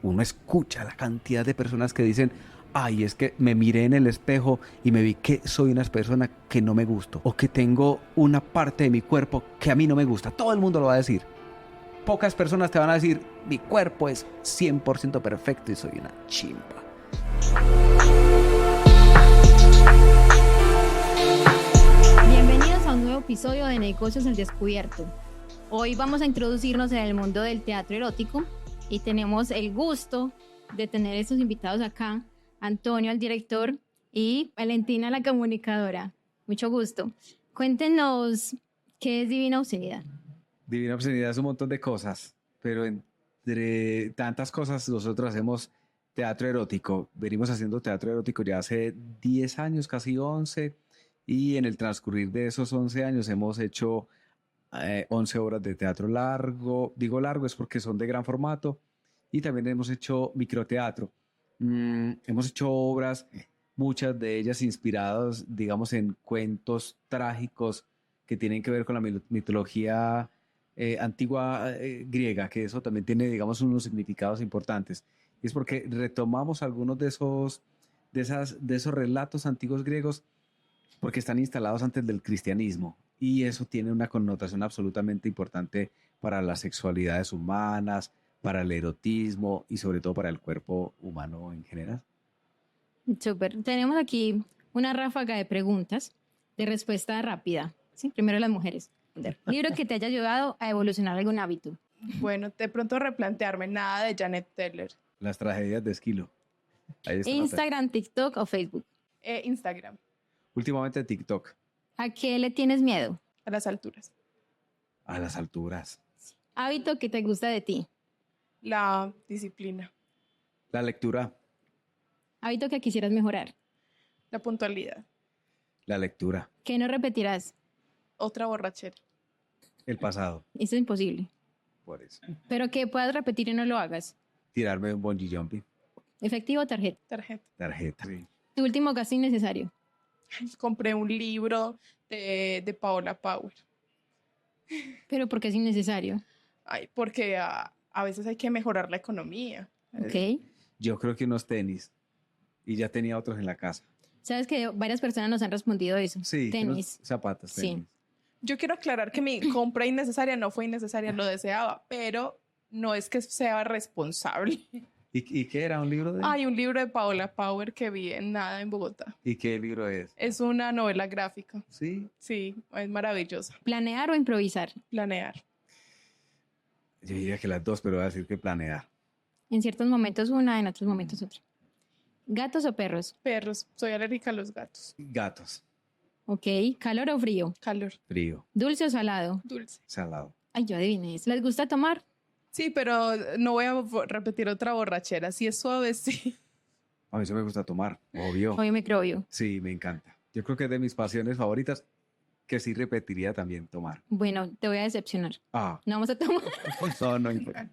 Uno escucha la cantidad de personas que dicen, ay, es que me miré en el espejo y me vi que soy una persona que no me gusto o que tengo una parte de mi cuerpo que a mí no me gusta. Todo el mundo lo va a decir. Pocas personas te van a decir, mi cuerpo es 100% perfecto y soy una chimba. Bienvenidos a un nuevo episodio de Negocios al Descubierto. Hoy vamos a introducirnos en el mundo del teatro erótico y tenemos el gusto de tener estos invitados acá, Antonio, el director, y Valentina, la comunicadora. Mucho gusto. Cuéntenos qué es Divina Obscenidad. Divina Obscenidad es un montón de cosas, pero entre tantas cosas nosotros hacemos teatro erótico. Venimos haciendo teatro erótico ya hace 10 años, casi 11, y en el transcurrir de esos 11 años hemos hecho 11 obras de teatro largo. Digo largo es porque son de gran formato, y también hemos hecho microteatro. Hemos hecho obras, muchas de ellas inspiradas, digamos, en cuentos trágicos que tienen que ver con la mitología antigua griega, que eso también tiene, digamos, unos significados importantes. Y es porque retomamos algunos de esos relatos antiguos griegos porque están instalados antes del cristianismo y eso tiene una connotación absolutamente importante para las sexualidades humanas, para el erotismo y sobre todo para el cuerpo humano en general. Súper. Tenemos aquí una ráfaga de preguntas de respuesta rápida. ¿Sí? Primero las mujeres. Libro que te haya ayudado a evolucionar algún hábito. Bueno, de pronto replantearme nada de Janet Teller. Las tragedias de Esquilo. Ahí está. Instagram, TikTok o Facebook. Instagram, Últimamente TikTok. ¿A qué le tienes miedo? a las alturas. A las alturas. Hábito que te gusta de ti. La disciplina, La lectura. Hábito que quisieras mejorar. la puntualidad, La lectura. ¿Qué no repetirás? otra borrachera. El pasado. Eso es imposible. Por eso. Pero que puedas repetir y no lo hagas. Tirarme un bungee jumping. Efectivo o tarjeta. Tarjeta. Tarjeta. Sí. Tu último gasto innecesario. Compré un libro de Paola Power. Pero porque es innecesario. Ay, porque a veces hay que mejorar la economía. Ok. Yo creo que unos tenis. Y ya tenía otros en la casa. Sabes que varias personas nos han respondido eso. Sí, Tenis. unos zapatos, Sí. tenis. Yo quiero aclarar que mi compra innecesaria no fue innecesaria, lo deseaba, pero no es que sea responsable. ¿Y qué era? ¿Un libro de...? Hay un libro de Paola Power que vi en nada en Bogotá. ¿Y qué libro es? Es una novela gráfica. Sí. Sí, es maravillosa. Planear o improvisar. Planear. Yo diría que las dos, pero voy a decir que planear. En ciertos momentos una, en otros momentos otra. ¿Gatos o perros? Perros. Soy alérgica a los gatos. Gatos. Ok. ¿Calor o frío? Calor. Frío. ¿Dulce o salado? Dulce. Salado. Ay, yo adiviné eso. ¿Les gusta tomar? Sí, pero no voy a repetir otra borrachera. Si es suave, sí. A mí sí me gusta tomar, obvio. Obvio microbio. Sí, me encanta. Yo creo que es de mis pasiones favoritas que sí repetiría también tomar. Bueno, te voy a decepcionar. Ah, No vamos a tomar. no, no importa.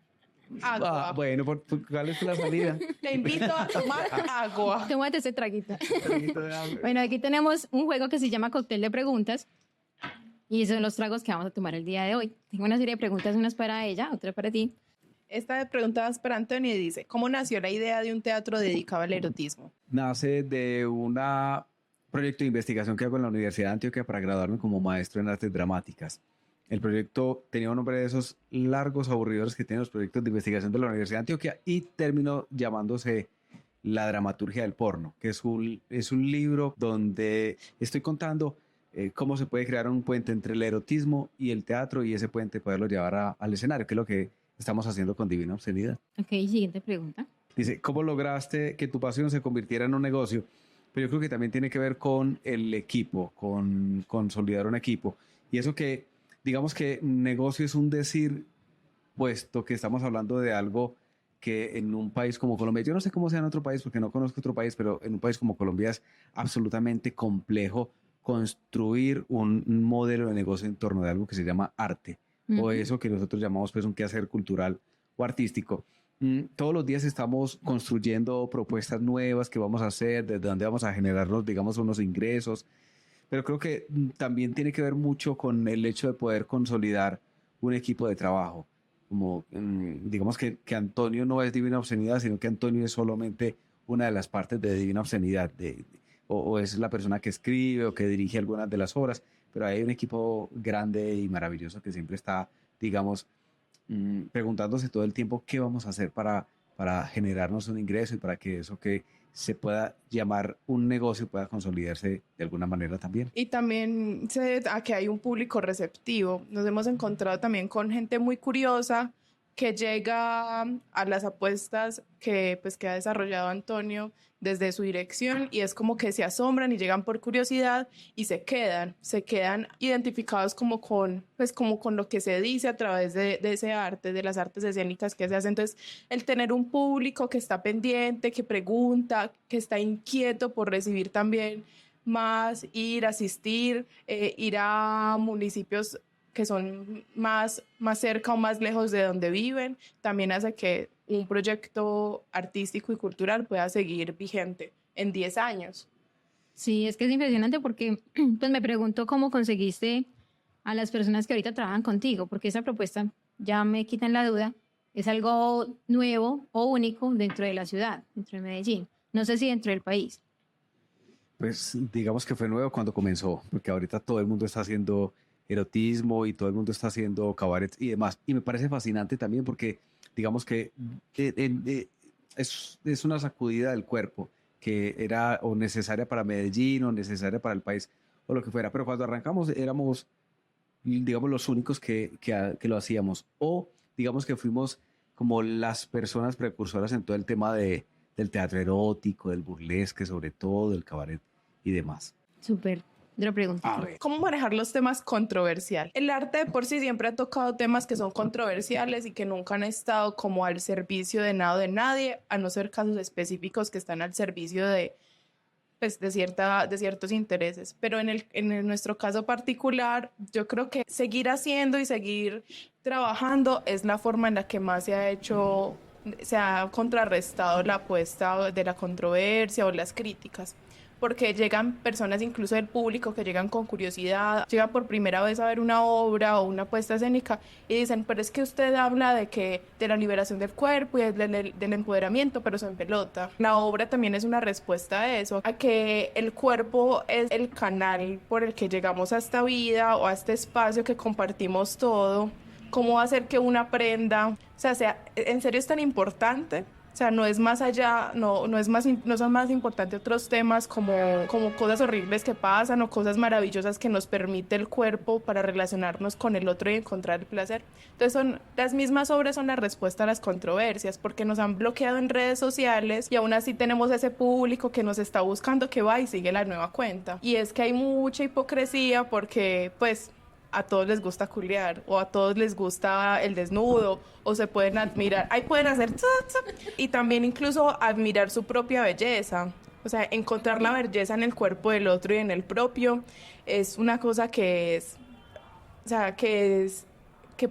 Agua. Bueno, ¿cuál es la salida? Te invito a tomar agua. Tómate ese traguito. Un poquito de agua. Bueno, aquí tenemos un juego que se llama Cóctel de Preguntas. Y son los tragos que vamos a tomar el día de hoy. Tengo una serie de preguntas, unas para ella, otra para ti. Esta pregunta es para Antonio y dice, ¿cómo nació la idea de un teatro dedicado al erotismo? Nace de un proyecto de investigación que hago en la Universidad de Antioquia para graduarme como maestro en artes dramáticas. El proyecto tenía un nombre de esos largos, aburridores que tienen los proyectos de investigación de la Universidad de Antioquia y terminó llamándose La dramaturgia del porno, que es un libro donde estoy contando cómo se puede crear un puente entre el erotismo y el teatro y ese puente poderlo llevar al escenario, que es lo que estamos haciendo con Divina Obscenidad. Ok, siguiente pregunta. Dice, ¿cómo lograste que tu pasión se convirtiera en un negocio? Pero yo creo que también tiene que ver con el equipo, con consolidar un equipo. Y eso que, digamos que negocio es un decir, puesto que estamos hablando de algo que en un país como Colombia, yo no sé cómo sea en otro país porque no conozco otro país, pero en un país como Colombia es absolutamente complejo construir un modelo de negocio en torno de algo que se llama arte o eso que nosotros llamamos pues un quehacer cultural o artístico. Todos los días estamos construyendo propuestas nuevas que vamos a hacer, desde donde vamos a generarnos, digamos, unos ingresos, pero creo que también tiene que ver mucho con el hecho de poder consolidar un equipo de trabajo. digamos que Antonio no es Divina Obscenidad, sino que Antonio es solamente una de las partes de Divina Obscenidad, o es la persona que escribe o que dirige algunas de las obras, pero hay un equipo grande y maravilloso que siempre está, digamos, preguntándose todo el tiempo qué vamos a hacer para generarnos un ingreso y para que eso que se pueda llamar un negocio pueda consolidarse de alguna manera también. Y también se debe a que hay un público receptivo. Nos hemos encontrado también con gente muy curiosa que llega a las apuestas que ha desarrollado Antonio desde su dirección, y es como que se asombran y llegan por curiosidad y se quedan identificados como con lo que se dice a través de ese arte, de las artes escénicas que se hacen. Entonces, el tener un público que está pendiente, que pregunta, que está inquieto por recibir también más, asistir, ir a municipios que son más cerca o más lejos de donde viven, también hace que un proyecto artístico y cultural pueda seguir vigente en 10 años. Sí, es que es impresionante porque pues me pregunto cómo conseguiste a las personas que ahorita trabajan contigo, porque esa propuesta, ya me quitan la duda, es algo nuevo o único dentro de la ciudad, dentro de Medellín. No sé si dentro del país. Pues digamos que fue nuevo cuando comenzó, porque ahorita todo el mundo está haciendo erotismo y todo el mundo está haciendo cabarets y demás. Y me parece fascinante también porque digamos que es una sacudida del cuerpo que era o necesaria para Medellín o necesaria para el país o lo que fuera. Pero cuando arrancamos éramos, digamos, los únicos que lo hacíamos. O digamos que fuimos como las personas precursoras en todo el tema del teatro erótico, del burlesque, sobre todo, del cabaret y demás. Súper. Otra pregunta. A ver. ¿Cómo manejar los temas controversiales? El arte de por sí siempre ha tocado temas que son controversiales y que nunca han estado como al servicio de nada o de nadie, a no ser casos específicos que están al servicio de ciertos intereses. Pero en nuestro caso particular, yo creo que seguir haciendo y seguir trabajando es la forma en la que más se ha contrarrestado la apuesta de la controversia o las críticas. Porque llegan personas incluso del público que llegan con curiosidad, llegan por primera vez a ver una obra o una puesta escénica y dicen, pero es que usted habla de la liberación del cuerpo y del empoderamiento, pero se en pelota. La obra también es una respuesta a eso, a que el cuerpo es el canal por el que llegamos a esta vida o a este espacio que compartimos todo. ¿Cómo hacer que una prenda, en serio es tan importante? O sea, no es más allá, no son más importantes otros temas como cosas horribles que pasan o cosas maravillosas que nos permite el cuerpo para relacionarnos con el otro y encontrar el placer. Entonces, las mismas obras son la respuesta a las controversias porque nos han bloqueado en redes sociales y aún así tenemos ese público que nos está buscando que va y sigue la nueva cuenta. Y es que hay mucha hipocresía porque, pues, a todos les gusta culiar o a todos les gusta el desnudo o se pueden admirar, ahí pueden hacer y también incluso admirar su propia belleza. O sea, encontrar la belleza en el cuerpo del otro y en el propio es una cosa que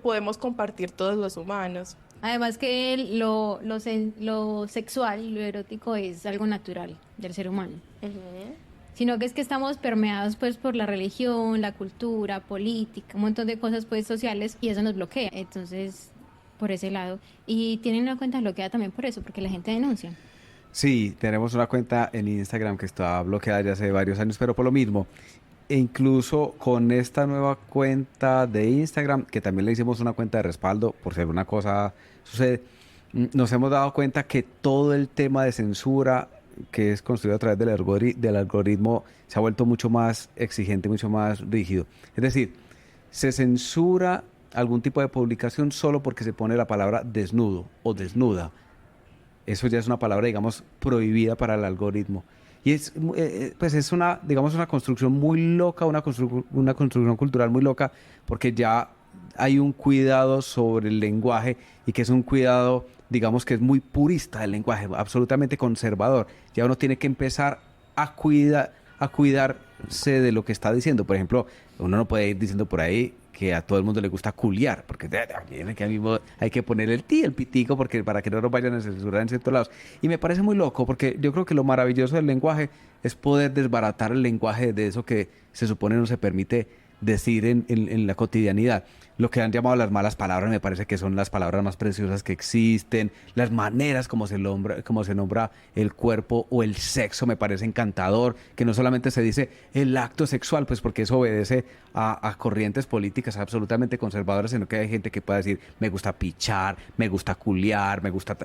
podemos compartir todos los humanos. Además que lo sexual, lo erótico es algo natural del ser humano. Uh-huh. Sino que es que estamos permeados pues por la religión, la cultura, política, un montón de cosas pues sociales y eso nos bloquea. Entonces, por ese lado. Y tienen una cuenta bloqueada también por eso, porque la gente denuncia. Sí, tenemos una cuenta en Instagram que está bloqueada ya hace varios años, pero por lo mismo. E incluso con esta nueva cuenta de Instagram, que también le hicimos una cuenta de respaldo por si alguna cosa sucede, nos hemos dado cuenta que todo el tema de censura que es construido a través del algoritmo se ha vuelto mucho más exigente, mucho más rígido. Es decir, se censura algún tipo de publicación solo porque se pone la palabra desnudo o desnuda. Eso ya es una palabra, digamos, prohibida para el algoritmo. Y es una, digamos, una construcción muy loca, una construcción cultural muy loca, porque ya hay un cuidado sobre el lenguaje y que es un cuidado, digamos, que es muy purista del lenguaje, absolutamente conservador. Ya uno tiene que empezar a cuidarse de lo que está diciendo. Por ejemplo, uno no puede ir diciendo por ahí que a todo el mundo le gusta culiar, porque hay que poner el pitico, porque para que no nos vayan a censurar en ciertos lados. Y me parece muy loco, porque yo creo que lo maravilloso del lenguaje es poder desbaratar el lenguaje de eso que se supone no se permite decir en la cotidianidad. Lo que han llamado las malas palabras me parece que son las palabras más preciosas que existen, las maneras como se nombra el cuerpo o el sexo me parece encantador, que no solamente se dice el acto sexual, pues porque eso obedece a corrientes políticas absolutamente conservadoras, sino que hay gente que puede decir me gusta pichar, me gusta culiar, me gusta...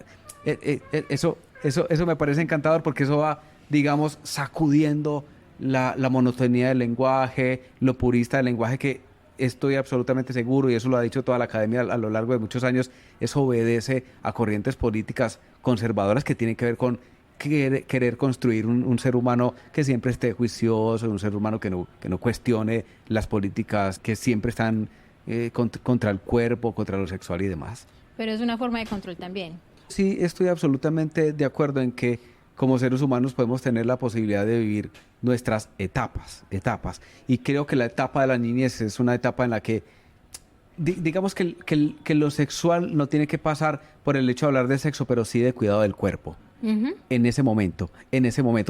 Eso me parece encantador porque eso va, digamos, sacudiendo la monotonía del lenguaje, lo purista del lenguaje que estoy absolutamente seguro, y eso lo ha dicho toda la academia a lo largo de muchos años, eso obedece a corrientes políticas conservadoras que tienen que ver con querer construir un ser humano que siempre esté juicioso, un ser humano que no cuestione las políticas que siempre están contra el cuerpo, contra lo sexual y demás. Pero es una forma de control también. Sí, estoy absolutamente de acuerdo en que como seres humanos podemos tener la posibilidad de vivir nuestras etapas. Y creo que la etapa de la niñez es una etapa en la que, digamos que lo sexual no tiene que pasar por el hecho de hablar de sexo, pero sí de cuidado del cuerpo. En ese momento,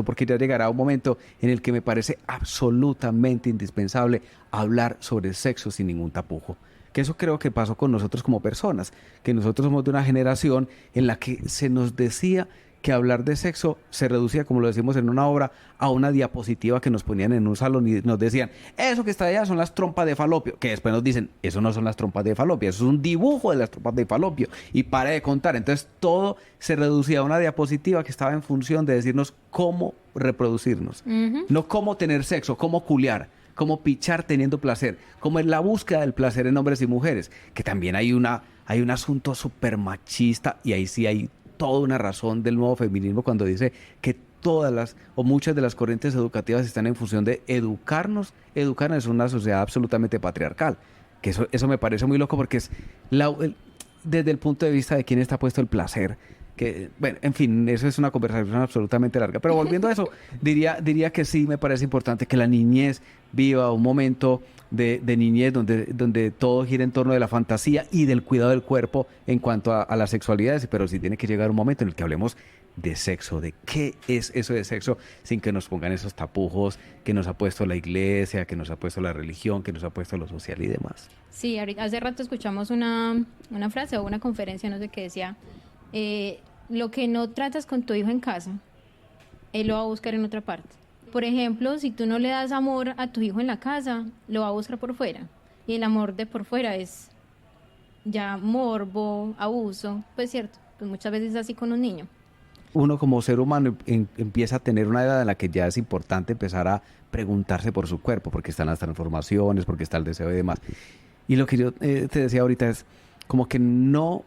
porque ya llegará un momento en el que me parece absolutamente indispensable hablar sobre el sexo sin ningún tapujo. Que eso creo que pasó con nosotros como personas, que nosotros somos de una generación en la que se nos decía que hablar de sexo se reducía, como lo decimos en una obra, a una diapositiva que nos ponían en un salón y nos decían, eso que está allá son las trompas de falopio, que después nos dicen, eso no son las trompas de falopio, eso es un dibujo de las trompas de falopio, y pare de contar. Entonces todo se reducía a una diapositiva que estaba en función de decirnos cómo reproducirnos, no cómo tener sexo, cómo culiar, cómo pichar teniendo placer, cómo es la búsqueda del placer en hombres y mujeres, que también hay un asunto súper machista, y ahí sí hay toda una razón del nuevo feminismo cuando dice que todas las o muchas de las corrientes educativas están en función de educarnos en una sociedad absolutamente patriarcal, que eso me parece muy loco porque es desde el punto de vista de quién está puesto el placer, que bueno, en fin, eso es una conversación absolutamente larga, pero volviendo a eso, diría que sí me parece importante que la niñez viva un momento de niñez donde todo gira en torno de la fantasía y del cuidado del cuerpo en cuanto a las sexualidades, pero sí tiene que llegar un momento en el que hablemos de sexo, de qué es eso de sexo, sin que nos pongan esos tapujos que nos ha puesto la iglesia, que nos ha puesto la religión, que nos ha puesto lo social y demás. Sí, hace rato escuchamos una frase o una conferencia, no sé qué decía, lo que no tratas con tu hijo en casa, él lo va a buscar en otra parte. Por ejemplo, si tú no le das amor a tu hijo en la casa, lo va a buscar por fuera. Y el amor de por fuera es ya morbo, abuso, pues cierto, pues muchas veces es así con un niño. Uno como ser humano empieza a tener una edad en la que ya es importante empezar a preguntarse por su cuerpo, porque están las transformaciones, porque está el deseo y demás. Y lo que yo te decía ahorita es como que no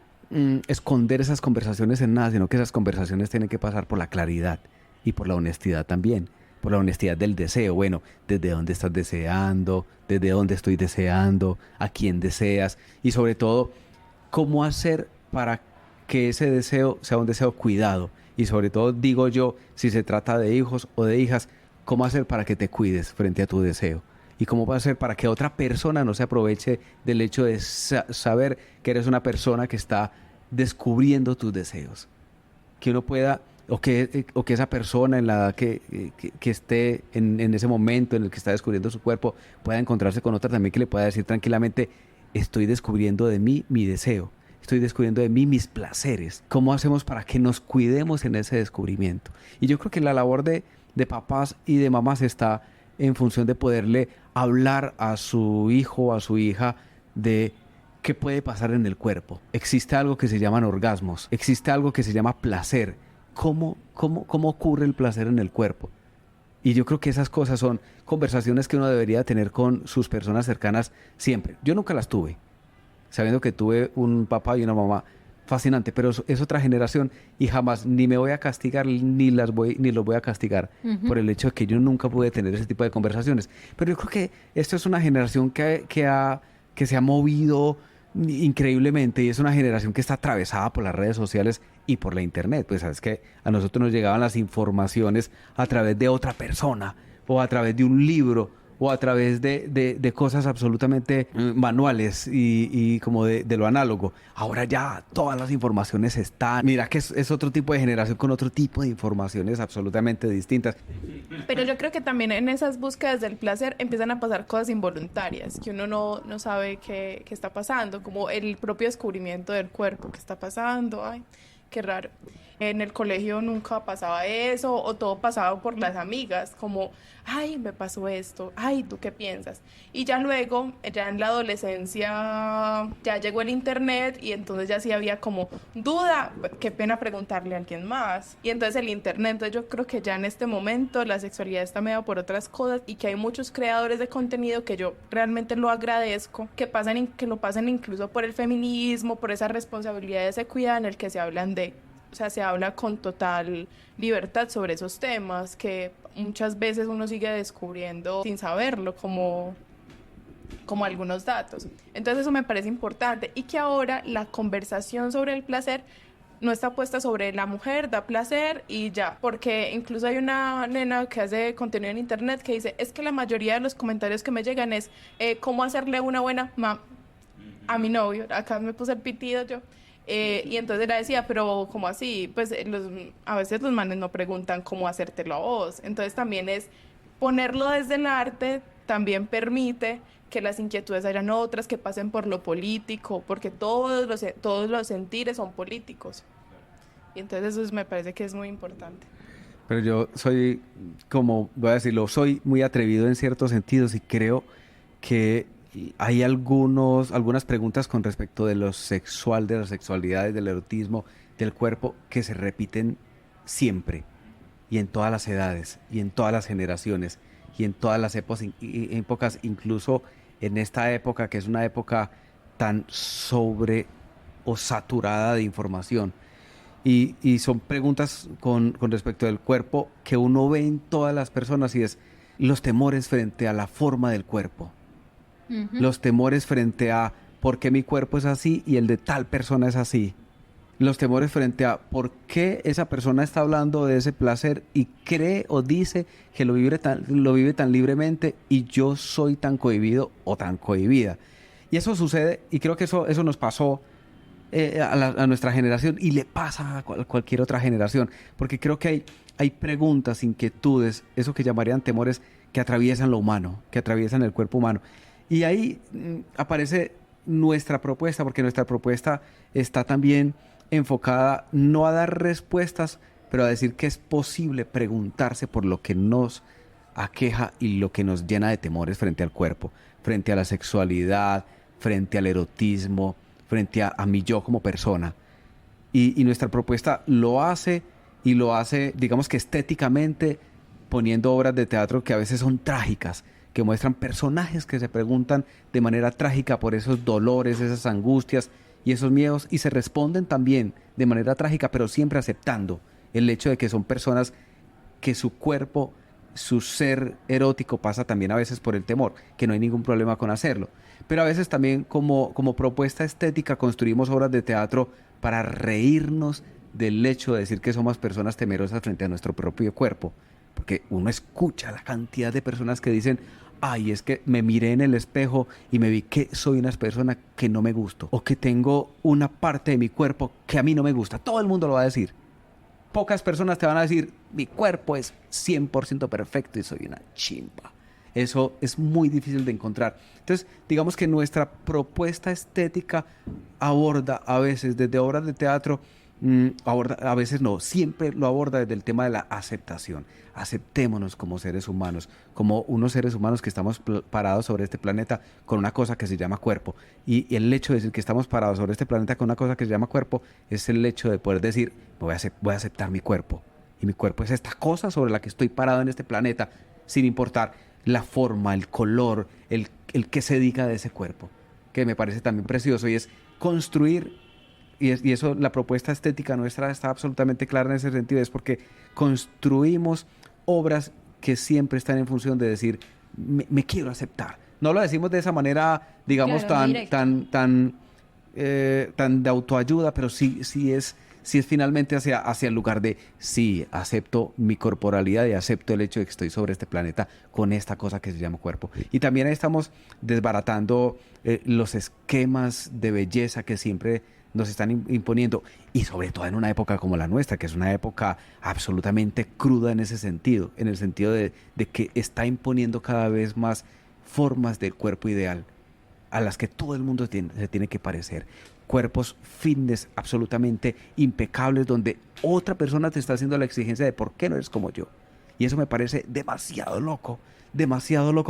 esconder esas conversaciones en nada, sino que esas conversaciones tienen que pasar por la claridad y por la honestidad también. Por la honestidad del deseo, bueno, desde dónde estás deseando, desde dónde estoy deseando, a quién deseas y sobre todo, cómo hacer para que ese deseo sea un deseo cuidado y sobre todo, digo yo, si se trata de hijos o de hijas, cómo hacer para que te cuides frente a tu deseo y cómo va a hacer para que otra persona no se aproveche del hecho de saber que eres una persona que está descubriendo tus deseos, que uno pueda... O que esa persona en la edad que esté en ese momento en el que está descubriendo su cuerpo pueda encontrarse con otra también que le pueda decir tranquilamente, estoy descubriendo de mí mi deseo, estoy descubriendo de mí mis placeres. ¿Cómo hacemos para que nos cuidemos en ese descubrimiento? Y yo creo que la labor de papás y de mamás está en función de poderle hablar a su hijo o a su hija de qué puede pasar en el cuerpo. Existe algo que se llaman orgasmos, existe algo que se llama placer. ¿Cómo ocurre el placer en el cuerpo? Y yo creo que esas cosas son conversaciones que uno debería tener con sus personas cercanas siempre. Yo nunca las tuve, sabiendo que tuve un papá y una mamá fascinante, pero es otra generación y jamás ni me voy a castigar ni los voy a castigar por el hecho de que yo nunca pude tener ese tipo de conversaciones. Pero yo creo que esto es una generación que se ha movido increíblemente y es una generación que está atravesada por las redes sociales y por la internet. Pues sabes que a nosotros nos llegaban las informaciones a través de otra persona o a través de un libro o a través de cosas absolutamente manuales y como de lo análogo. Ahora ya todas las informaciones están. Mira que es otro tipo de generación con otro tipo de informaciones absolutamente distintas. Pero yo creo que también en esas búsquedas del placer empiezan a pasar cosas involuntarias, que uno no sabe qué está pasando, como el propio descubrimiento del cuerpo, qué está pasando, ay, qué raro. En el colegio nunca pasaba eso, o todo pasaba por las amigas, como, ay, me pasó esto, ay, ¿tú qué piensas? Y ya luego, ya en la adolescencia, ya llegó el internet y entonces ya sí había como duda, qué pena preguntarle a alguien más. Y entonces el internet, entonces yo creo que ya en este momento la sexualidad está mediada por otras cosas y que hay muchos creadores de contenido que yo realmente lo agradezco, que lo pasen incluso por el feminismo, por esa responsabilidad de ese cuidado en el que se hablan de... O sea, se habla con total libertad sobre esos temas que muchas veces uno sigue descubriendo sin saberlo, como algunos datos. Entonces eso me parece importante y que ahora la conversación sobre el placer no está puesta sobre la mujer, da placer y ya, porque incluso hay una nena que hace contenido en internet que dice, es que la mayoría de los comentarios que me llegan es cómo hacerle una buena a mi novio. Acá me puse el pitido yo. Y entonces la decía, pero ¿cómo así? Pues a veces los manes no preguntan cómo hacértelo a vos. Entonces también es ponerlo desde el arte, también permite que las inquietudes hayan otras que pasen por lo político, porque todos los sentires son políticos. Y entonces eso me parece que es muy importante. Pero yo soy, como voy a decirlo, soy muy atrevido en ciertos sentidos y creo que hay algunas preguntas con respecto de lo sexual, de las sexualidades, del erotismo, del cuerpo, que se repiten siempre y en todas las edades y en todas las generaciones y en todas las épocas, incluso en esta época que es una época tan sobre o saturada de información. Y son preguntas con respecto del cuerpo que uno ve en todas las personas y es los temores frente a la forma del cuerpo. Los temores frente a por qué mi cuerpo es así y el de tal persona es así. Los temores frente a por qué esa persona está hablando de ese placer y cree o dice que lo vive tan libremente y yo soy tan cohibido o tan cohibida. Y eso sucede y creo que eso nos pasó a nuestra generación y le pasa a cualquier otra generación. Porque creo que hay preguntas, inquietudes, eso que llamarían temores que atraviesan lo humano, que atraviesan el cuerpo humano. Y ahí aparece nuestra propuesta, porque nuestra propuesta está también enfocada no a dar respuestas, pero a decir que es posible preguntarse por lo que nos aqueja y lo que nos llena de temores frente al cuerpo, frente a la sexualidad, frente al erotismo, frente a mi yo como persona. Y nuestra propuesta lo hace, y lo hace, digamos que estéticamente, poniendo obras de teatro que a veces son trágicas, que muestran personajes que se preguntan de manera trágica por esos dolores, esas angustias y esos miedos, y se responden también de manera trágica, pero siempre aceptando el hecho de que son personas que su cuerpo, su ser erótico pasa también a veces por el temor, que no hay ningún problema con hacerlo. Pero a veces también como propuesta estética construimos obras de teatro para reírnos del hecho de decir que somos personas temerosas frente a nuestro propio cuerpo. Porque uno escucha la cantidad de personas que dicen, ay, es que me miré en el espejo y me vi que soy una persona que no me gusto, o que tengo una parte de mi cuerpo que a mí no me gusta. Todo el mundo lo va a decir. Pocas personas te van a decir, mi cuerpo es 100% perfecto y soy una chimba. Eso es muy difícil de encontrar. Entonces, digamos que nuestra propuesta estética aborda a veces desde obras de teatro, a veces no, siempre lo aborda desde el tema de la aceptación. Aceptémonos como seres humanos, como unos seres humanos que estamos parados sobre este planeta con una cosa que se llama cuerpo. Y el hecho de decir que estamos parados sobre este planeta con una cosa que se llama cuerpo es el hecho de poder decir, voy a aceptar mi cuerpo. Y mi cuerpo es esta cosa sobre la que estoy parado en este planeta, sin importar la forma, el color, el que se diga de ese cuerpo, que me parece también precioso, y es construir. Y eso, la propuesta estética nuestra está absolutamente clara en ese sentido, es porque construimos obras que siempre están en función de decir, me quiero aceptar. No lo decimos de esa manera, digamos, claro, tan de autoayuda, pero sí es finalmente hacia el lugar de, sí, acepto mi corporalidad y acepto el hecho de que estoy sobre este planeta con esta cosa que se llama cuerpo. Y también ahí estamos desbaratando los esquemas de belleza que siempre nos están imponiendo, y sobre todo en una época como la nuestra, que es una época absolutamente cruda en ese sentido, en el sentido de que está imponiendo cada vez más formas del cuerpo ideal a las que todo el mundo se tiene que parecer. Cuerpos fitness absolutamente impecables, donde otra persona te está haciendo la exigencia de por qué no eres como yo. Y eso me parece demasiado loco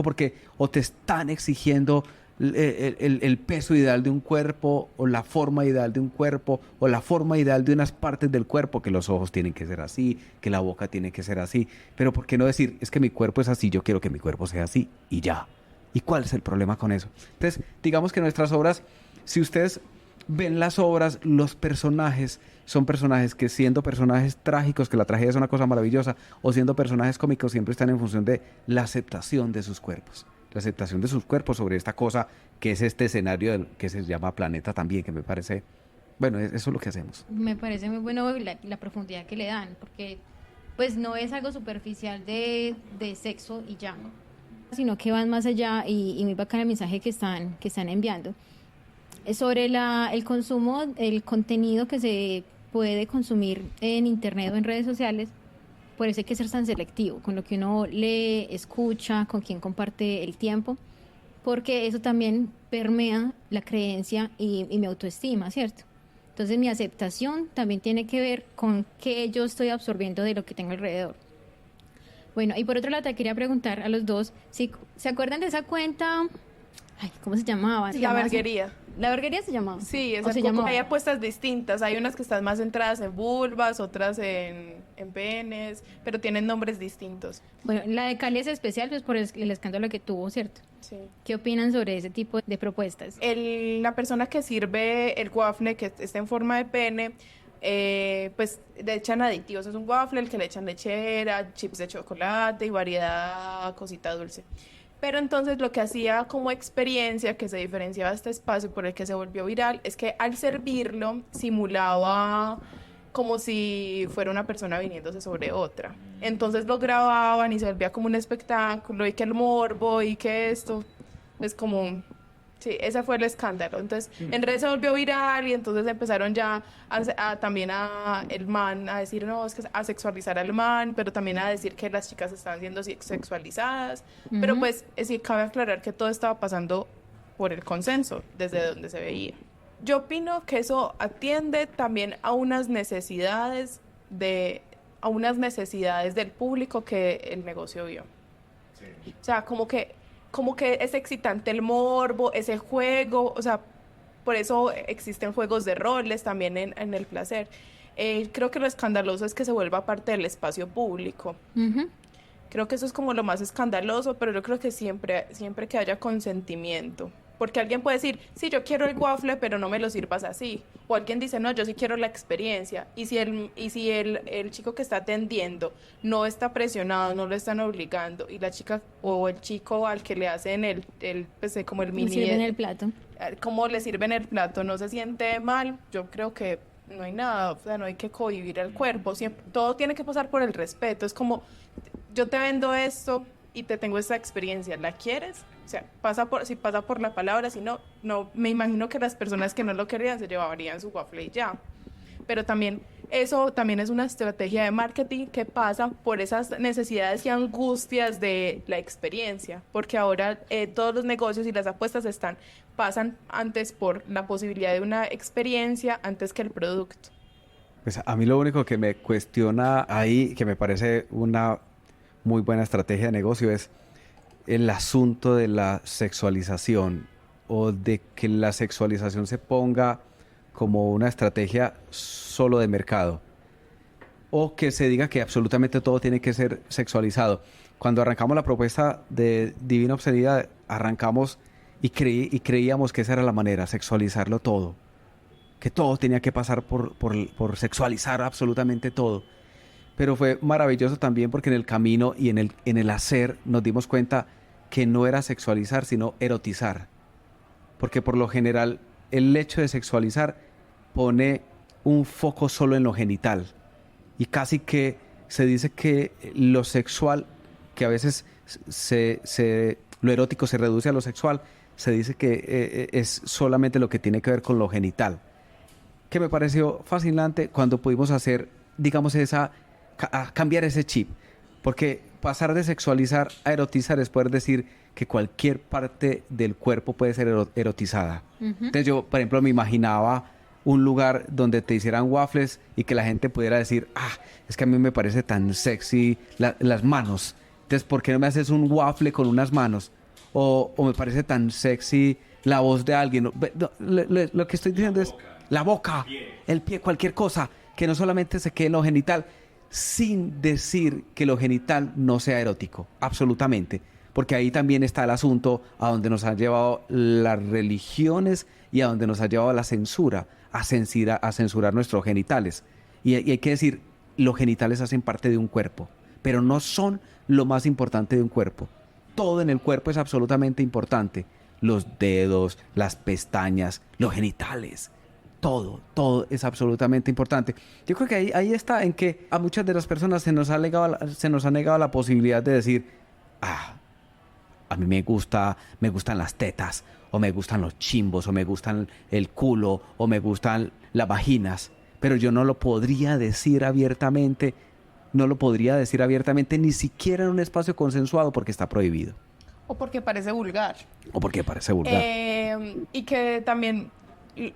porque o te están exigiendo el peso ideal de un cuerpo, o la forma ideal de un cuerpo, o la forma ideal de unas partes del cuerpo, que los ojos tienen que ser así, que la boca tiene que ser así. Pero ¿por qué no decir, es que mi cuerpo es así, yo quiero que mi cuerpo sea así, y ya? ¿Y cuál es el problema con eso? Entonces, digamos que nuestras obras, si ustedes ven las obras, los personajes son personajes que, siendo personajes trágicos, que la tragedia es una cosa maravillosa, o siendo personajes cómicos, siempre están en función de la aceptación de sus cuerpos. La aceptación de sus cuerpos sobre esta cosa que es este escenario que se llama planeta también, que me parece, bueno, eso es lo que hacemos. Me parece muy bueno la profundidad que le dan, porque pues no es algo superficial de sexo y ya, sino que van más allá, y muy bacán el mensaje que están enviando. Sobre el consumo, el contenido que se puede consumir en internet o en redes sociales, por eso hay que ser tan selectivo con lo que uno lee, escucha, con quién comparte el tiempo, porque eso también permea la creencia y mi autoestima, ¿cierto? Entonces mi aceptación también tiene que ver con qué yo estoy absorbiendo de lo que tengo alrededor. Bueno, y por otro lado te quería preguntar a los dos, si se acuerdan de esa cuenta, ay, ¿cómo se llamaba? La Verguería. ¿La Verguería se llamaba? Sí, hay apuestas distintas. Hay unas que están más centradas en vulvas, otras en penes, pero tienen nombres distintos. Bueno, la de Cali es especial pues por el escándalo que tuvo, ¿cierto? Sí. ¿Qué opinan sobre ese tipo de propuestas? La persona que sirve el waffle, que está en forma de pene, pues le echan aditivos. Es un waffle el que le echan lechera, chips de chocolate y variedad, cosita dulce. Pero entonces lo que hacía como experiencia, que se diferenciaba de este espacio por el que se volvió viral, es que al servirlo simulaba como si fuera una persona viniéndose sobre otra. Entonces lo grababan y se volvía como un espectáculo, y que el morbo y que esto es como... Sí, ese fue el escándalo. Entonces, en redes se volvió viral, y entonces empezaron ya también el man a decir, no, es que a sexualizar al man, pero también a decir que las chicas estaban siendo sexualizadas. Pero pues sí, cabe aclarar que todo estaba pasando por el consenso, desde donde se veía. Yo opino que eso atiende también a unas necesidades del público que el negocio vio. Sí. O sea, como que es excitante el morbo, ese juego, o sea, por eso existen juegos de roles también en el placer. Creo que lo escandaloso es que se vuelva parte del espacio público. Creo que eso es como lo más escandaloso, pero yo creo que siempre que haya consentimiento. Porque alguien puede decir, sí, yo quiero el waffle, pero no me lo sirvas así. O alguien dice, no, yo sí quiero la experiencia. Y si el chico que está atendiendo no está presionado, no lo están obligando, y la chica o el chico al que le hacen pues, como el mini... Le sirven el plato. Como le sirven el plato, no se siente mal, yo creo que no hay nada, o sea, no hay que cohibir el cuerpo. Todo tiene que pasar por el respeto. Es como, yo te vendo esto y te tengo esta experiencia, ¿la quieres? O sea, si pasa por la palabra, si no, me imagino que las personas que no lo querían se llevarían su waffle y ya. Pero eso también es una estrategia de marketing que pasa por esas necesidades y angustias de la experiencia, porque ahora todos los negocios y las apuestas pasan antes por la posibilidad de una experiencia antes que el producto. Pues a mí lo único que me cuestiona ahí, que me parece una muy buena estrategia de negocio, es el asunto de la sexualización, o de que la sexualización se ponga como una estrategia solo de mercado, o que se diga que absolutamente todo tiene que ser sexualizado. Cuando arrancamos la propuesta de Divina Obscenidad, arrancamos y creíamos que esa era la manera, sexualizarlo todo, que todo tenía que pasar por sexualizar absolutamente todo. Pero fue maravilloso también porque en el camino y en el hacer nos dimos cuenta que no era sexualizar, sino erotizar. Porque por lo general el hecho de sexualizar pone un foco solo en lo genital. Y casi que se dice que lo sexual, que a veces lo erótico se reduce a lo sexual, se dice que es solamente lo que tiene que ver con lo genital. que me pareció fascinante cuando pudimos hacer, digamos, cambiar ese chip. Porque pasar de sexualizar a erotizar es poder decir que cualquier parte del cuerpo puede ser erotizada. Entonces yo, por ejemplo, me imaginaba un lugar donde te hicieran waffles y que la gente pudiera decir, es que a mí me parece tan sexy las manos. Entonces, ¿por qué no me haces un waffle con unas manos? O me parece tan sexy la voz de alguien. No, lo que estoy diciendo es la boca, el pie, cualquier cosa que no solamente se quede en lo genital, sin decir que lo genital no sea erótico, absolutamente. Porque ahí también está el asunto a donde nos han llevado las religiones y a donde nos ha llevado la censura, a censurar nuestros genitales. Y hay que decir, los genitales hacen parte de un cuerpo, pero no son lo más importante de un cuerpo. Todo en el cuerpo es absolutamente importante. Los dedos, las pestañas, los genitales. Todo es absolutamente importante. Yo creo que ahí está en que a muchas de las personas se nos ha negado la posibilidad de decir, a mí me gustan las tetas, o me gustan los chimbos, o me gustan el culo, o me gustan las vaginas, pero yo no lo podría decir abiertamente, ni siquiera en un espacio consensuado porque está prohibido. O porque parece vulgar. Y que también,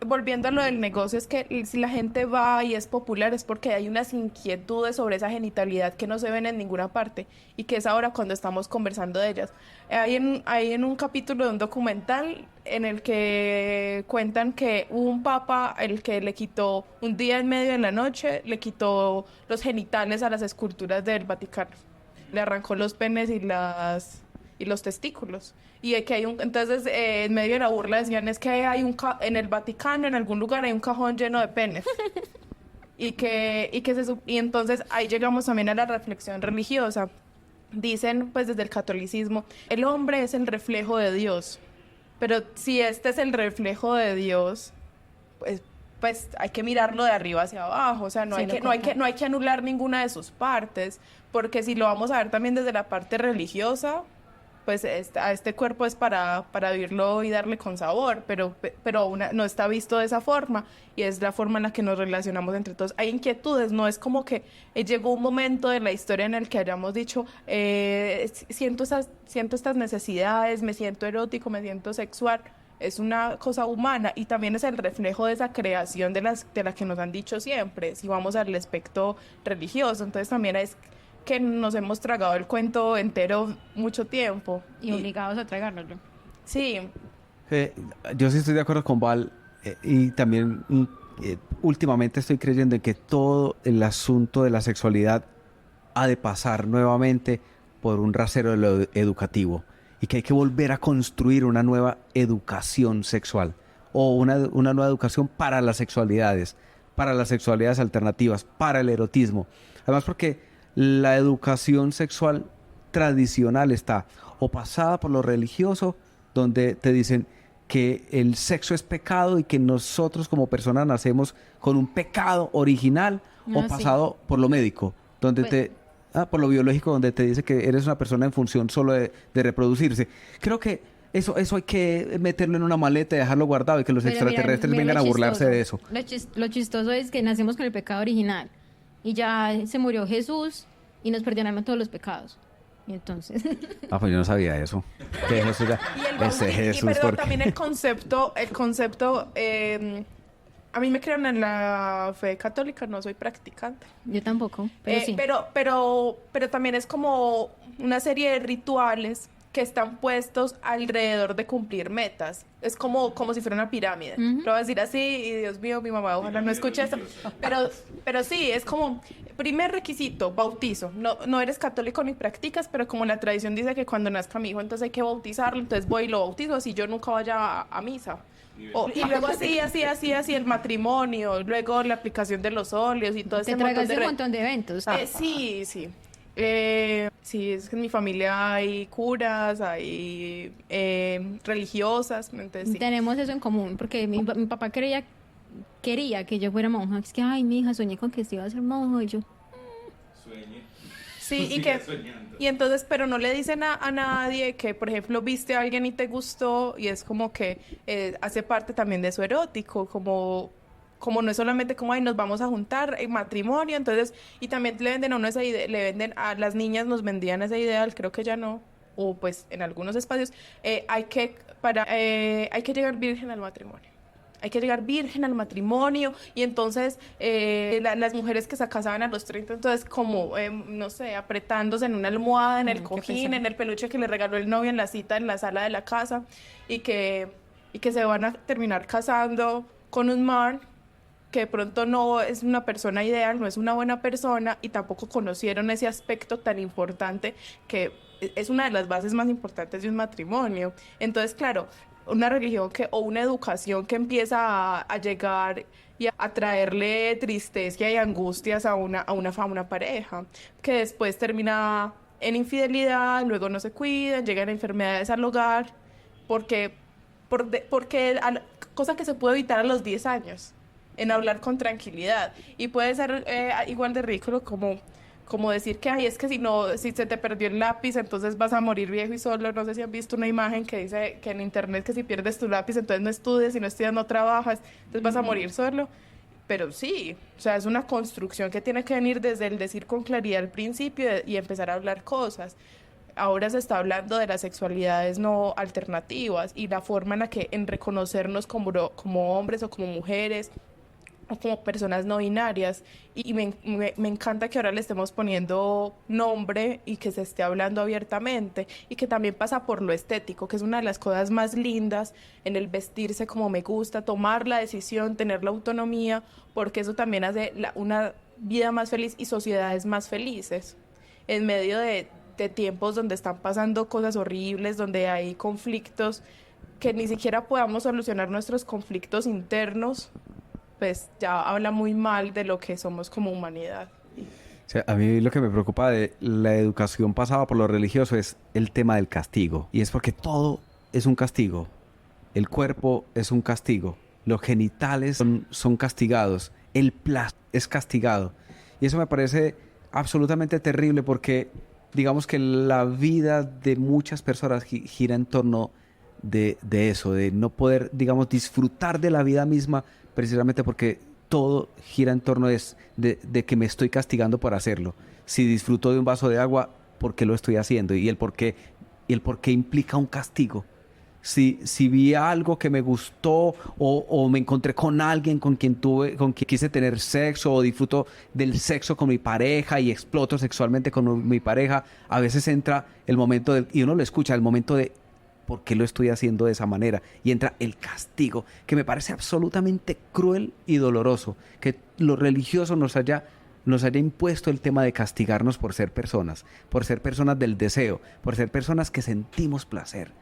volviendo a lo del negocio, es que si la gente va y es popular es porque hay unas inquietudes sobre esa genitalidad que no se ven en ninguna parte y que es ahora cuando estamos conversando de ellas. Hay en un capítulo de un documental en el que cuentan que hubo un papa el que le quitó, un día en medio de la noche, le quitó los genitales a las esculturas del Vaticano. Le arrancó los penes y los testículos. Y que entonces en medio de la burla decían es que en el Vaticano, en algún lugar hay un cajón lleno de penes. y entonces ahí llegamos también a la reflexión religiosa. Dicen pues desde el catolicismo, el hombre es el reflejo de Dios. Pero si este es el reflejo de Dios, pues hay que mirarlo de arriba hacia abajo. O sea, no hay que anular ninguna de sus partes, porque si lo vamos a ver también desde la parte religiosa, pues a este cuerpo es para vivirlo y darle con sabor, pero no está visto de esa forma, y es la forma en la que nos relacionamos entre todos. Hay inquietudes, no es como que llegó un momento de la historia en el que hayamos dicho, siento estas necesidades, me siento erótico, me siento sexual. Es una cosa humana y también es el reflejo de esa creación de la que nos han dicho siempre, si vamos al aspecto religioso. Entonces también es que nos hemos tragado el cuento entero mucho tiempo. Y obligados a tragárnoslo. Sí. Yo sí estoy de acuerdo con Val y también últimamente estoy creyendo en que todo el asunto de la sexualidad ha de pasar nuevamente por un rasero de lo educativo y que hay que volver a construir una nueva educación sexual o una nueva educación para las sexualidades alternativas, para el erotismo. Además porque la educación sexual tradicional está o pasada por lo religioso, donde te dicen que el sexo es pecado y que nosotros como personas nacemos con un pecado original, o pasado por lo médico, donde por lo biológico, donde te dice que eres una persona en función solo de reproducirse. Creo que eso hay que meterlo en una maleta y dejarlo guardado y que los extraterrestres vengan a burlarse de eso. Lo chistoso es que nacimos con el pecado original. Y ya se murió Jesús y nos perdonaron todos los pecados. Y entonces... pues yo no sabía eso. Que Jesús ya... Pero también el concepto... a mí me crean en la fe católica, no soy practicante. Yo tampoco, pero sí. Pero también es como una serie de rituales que están puestos alrededor de cumplir metas. Es como si fuera una pirámide. Lo voy a decir así y Dios mío, mi mamá ojalá no escuche eso. Pero sí, es como primer requisito, bautizo. No eres católico ni practicas, pero como la tradición dice que cuando nazca mi hijo, entonces hay que bautizarlo, entonces voy y lo bautizo, así yo nunca vaya a misa. Y luego así el matrimonio, luego la aplicación de los óleos y todo ese montón de eventos. Sí. Sí, es que en mi familia hay curas, hay religiosas, entonces sí. Tenemos eso en común, porque mi papá quería que yo fuera monja. Es que, ay, mi hija, soñé con que se iba a ser monja, y yo... Sueñe. Sí, y entonces, pero no le dicen a nadie que, por ejemplo, viste a alguien y te gustó, y es como que hace parte también de su erótico, como como no es solamente como, ay, nos vamos a juntar en matrimonio, entonces, y también le venden a uno esa idea, le venden a las niñas, nos vendían ese ideal, creo que ya no, o pues en algunos espacios, hay que llegar virgen al matrimonio. Hay que llegar virgen al matrimonio y entonces las mujeres que se casaban a los 30, entonces como, no sé, apretándose en una almohada, en el cojín, en el peluche que le regaló el novio en la cita en la sala de la casa y que se van a terminar casando con un man que de pronto no es una persona ideal, no es una buena persona y tampoco conocieron ese aspecto tan importante que es una de las bases más importantes de un matrimonio. Entonces, claro, una religión o una educación que empieza a llegar y a traerle tristeza y angustias a una pareja, que después termina en infidelidad, luego no se cuidan, llegan enfermedades al hogar, porque cosa que se puede evitar a los 10 años, en hablar con tranquilidad. Y puede ser igual de ridículo como decir que, ay, es que si se te perdió el lápiz, entonces vas a morir viejo y solo. No sé si han visto una imagen que dice que en internet que si pierdes tu lápiz, entonces no estudias, si no estudias no trabajas, entonces vas a morir solo. Pero sí, o sea, es una construcción que tiene que venir desde el decir con claridad al principio y empezar a hablar cosas. Ahora se está hablando de las sexualidades no alternativas y la forma en la que en reconocernos como hombres o como mujeres o como personas no binarias y me encanta que ahora le estemos poniendo nombre y que se esté hablando abiertamente y que también pasa por lo estético, que es una de las cosas más lindas en el vestirse como me gusta, tomar la decisión, tener la autonomía, porque eso también hace una vida más feliz y sociedades más felices en medio de tiempos donde están pasando cosas horribles, donde hay conflictos que ni siquiera podamos solucionar nuestros conflictos internos, pues ya habla muy mal de lo que somos como humanidad. O sea, a mí lo que me preocupa de la educación pasada por lo religioso es el tema del castigo. Y es porque todo es un castigo. El cuerpo es un castigo. Los genitales son castigados. El plástico es castigado. Y eso me parece absolutamente terrible porque digamos que la vida de muchas personas gira en torno de eso, de no poder, digamos, disfrutar de la vida misma precisamente porque todo gira en torno de que me estoy castigando por hacerlo. Si disfruto de un vaso de agua, ¿por qué lo estoy haciendo? Y el por qué implica un castigo. Si vi algo que me gustó o me encontré con alguien con quien quise tener sexo o disfruto del sexo con mi pareja y exploto sexualmente con mi pareja, a veces entra el momento y uno lo escucha, el momento de ¿por qué lo estoy haciendo de esa manera? Y entra el castigo, que me parece absolutamente cruel y doloroso, que lo religioso nos haya impuesto el tema de castigarnos por ser personas del deseo, por ser personas que sentimos placer.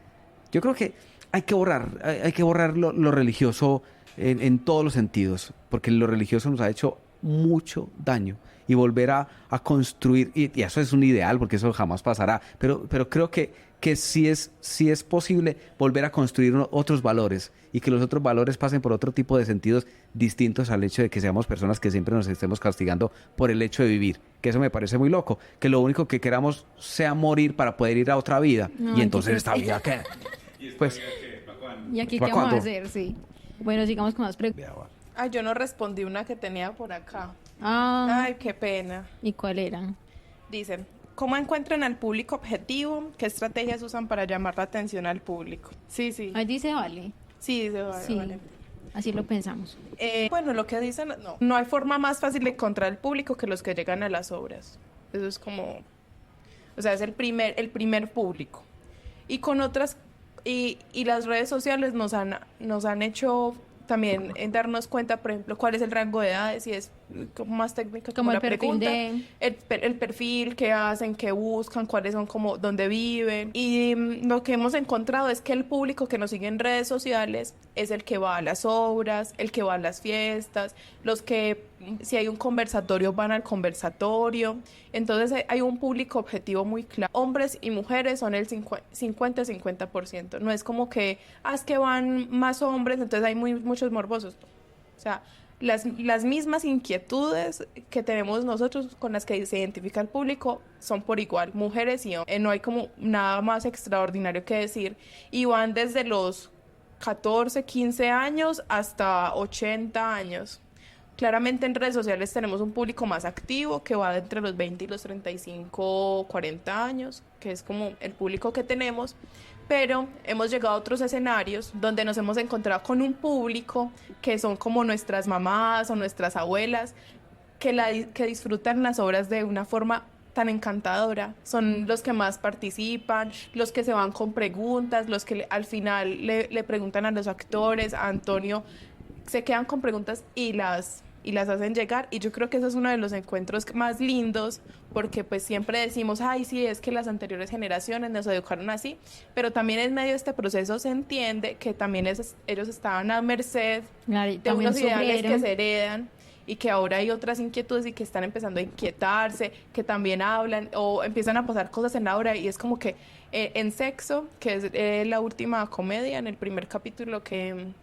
Yo creo que hay que borrar lo religioso en todos los sentidos, porque lo religioso nos ha hecho mucho daño y volver a construir, y eso es un ideal porque eso jamás pasará, pero creo que sí es posible volver a construir otros valores y que los otros valores pasen por otro tipo de sentidos distintos al hecho de que seamos personas que siempre nos estemos castigando por el hecho de vivir, que eso me parece muy loco, que lo único que queramos sea morir para poder ir a otra vida, y entonces esta vida ¿qué? Pues, ¿y aquí qué vamos a hacer? Sí. Bueno, sigamos con más preguntas. Ay, yo no respondí una que tenía por acá. Ah. Ay, qué pena. ¿Y cuál era? Dicen, ¿cómo encuentran al público objetivo? ¿Qué estrategias usan para llamar la atención al público? Sí. Ahí dice vale. Sí, dice vale. Sí, vale. así lo pensamos. Bueno, lo que dicen, no hay forma más fácil de encontrar al público que los que llegan a las obras. Eso es como, o sea, es el primer público. Y con otras, y las redes sociales nos han hecho también en darnos cuenta, por ejemplo, cuál es el rango de edades, y es como más técnica como el la perfil pregunta, el perfil, qué hacen, qué buscan, cuáles son, como dónde viven. Y lo que hemos encontrado es que el público que nos sigue en redes sociales es el que va a las obras, el que va a las fiestas, los que si hay un conversatorio van al conversatorio. Entonces hay un público objetivo muy claro. Hombres y mujeres son el 50-50%. No es como que, es que van más hombres, entonces hay muchos morbosos. O sea, las mismas inquietudes que tenemos nosotros con las que se identifica el público son por igual, mujeres y hombres. No hay como nada más extraordinario que decir. Y van desde los 14, 15 años hasta 80 años. Claramente en redes sociales tenemos un público más activo que va entre los 20 y los 35, 40 años, que es como el público que tenemos, pero hemos llegado a otros escenarios donde nos hemos encontrado con un público que son como nuestras mamás o nuestras abuelas, que disfrutan las obras de una forma tan encantadora. Son los que más participan, los que se van con preguntas, los que al final le preguntan a los actores, a Antonio, se quedan con preguntas y las hacen llegar, y yo creo que eso es uno de los encuentros más lindos, porque pues siempre decimos, ay, sí, es que las anteriores generaciones nos educaron así, pero también en medio de este proceso se entiende que también ellos estaban a merced de unos ideales que se heredan, y que ahora hay otras inquietudes y que están empezando a inquietarse, que también hablan o empiezan a pasar cosas en la obra, y es como que en Sexo, que es la última comedia, en el primer capítulo que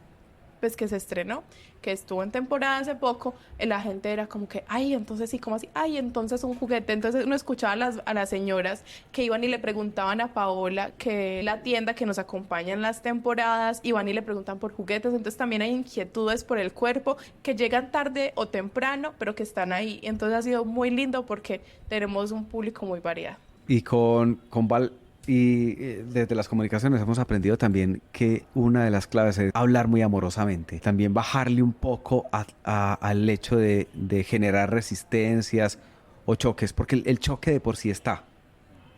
se estrenó, que estuvo en temporada hace poco, la gente era como que, ay, entonces sí, ¿cómo así? Ay, entonces un juguete. Entonces uno escuchaba a las señoras que iban y le preguntaban a Paola, que la tienda que nos acompaña en las temporadas, iban y le preguntan por juguetes. Entonces también hay inquietudes por el cuerpo que llegan tarde o temprano, pero que están ahí. Entonces ha sido muy lindo porque tenemos un público muy variado. Y con Val y desde las comunicaciones hemos aprendido también que una de las claves es hablar muy amorosamente, también bajarle un poco al hecho de generar resistencias o choques, porque el choque de por sí está,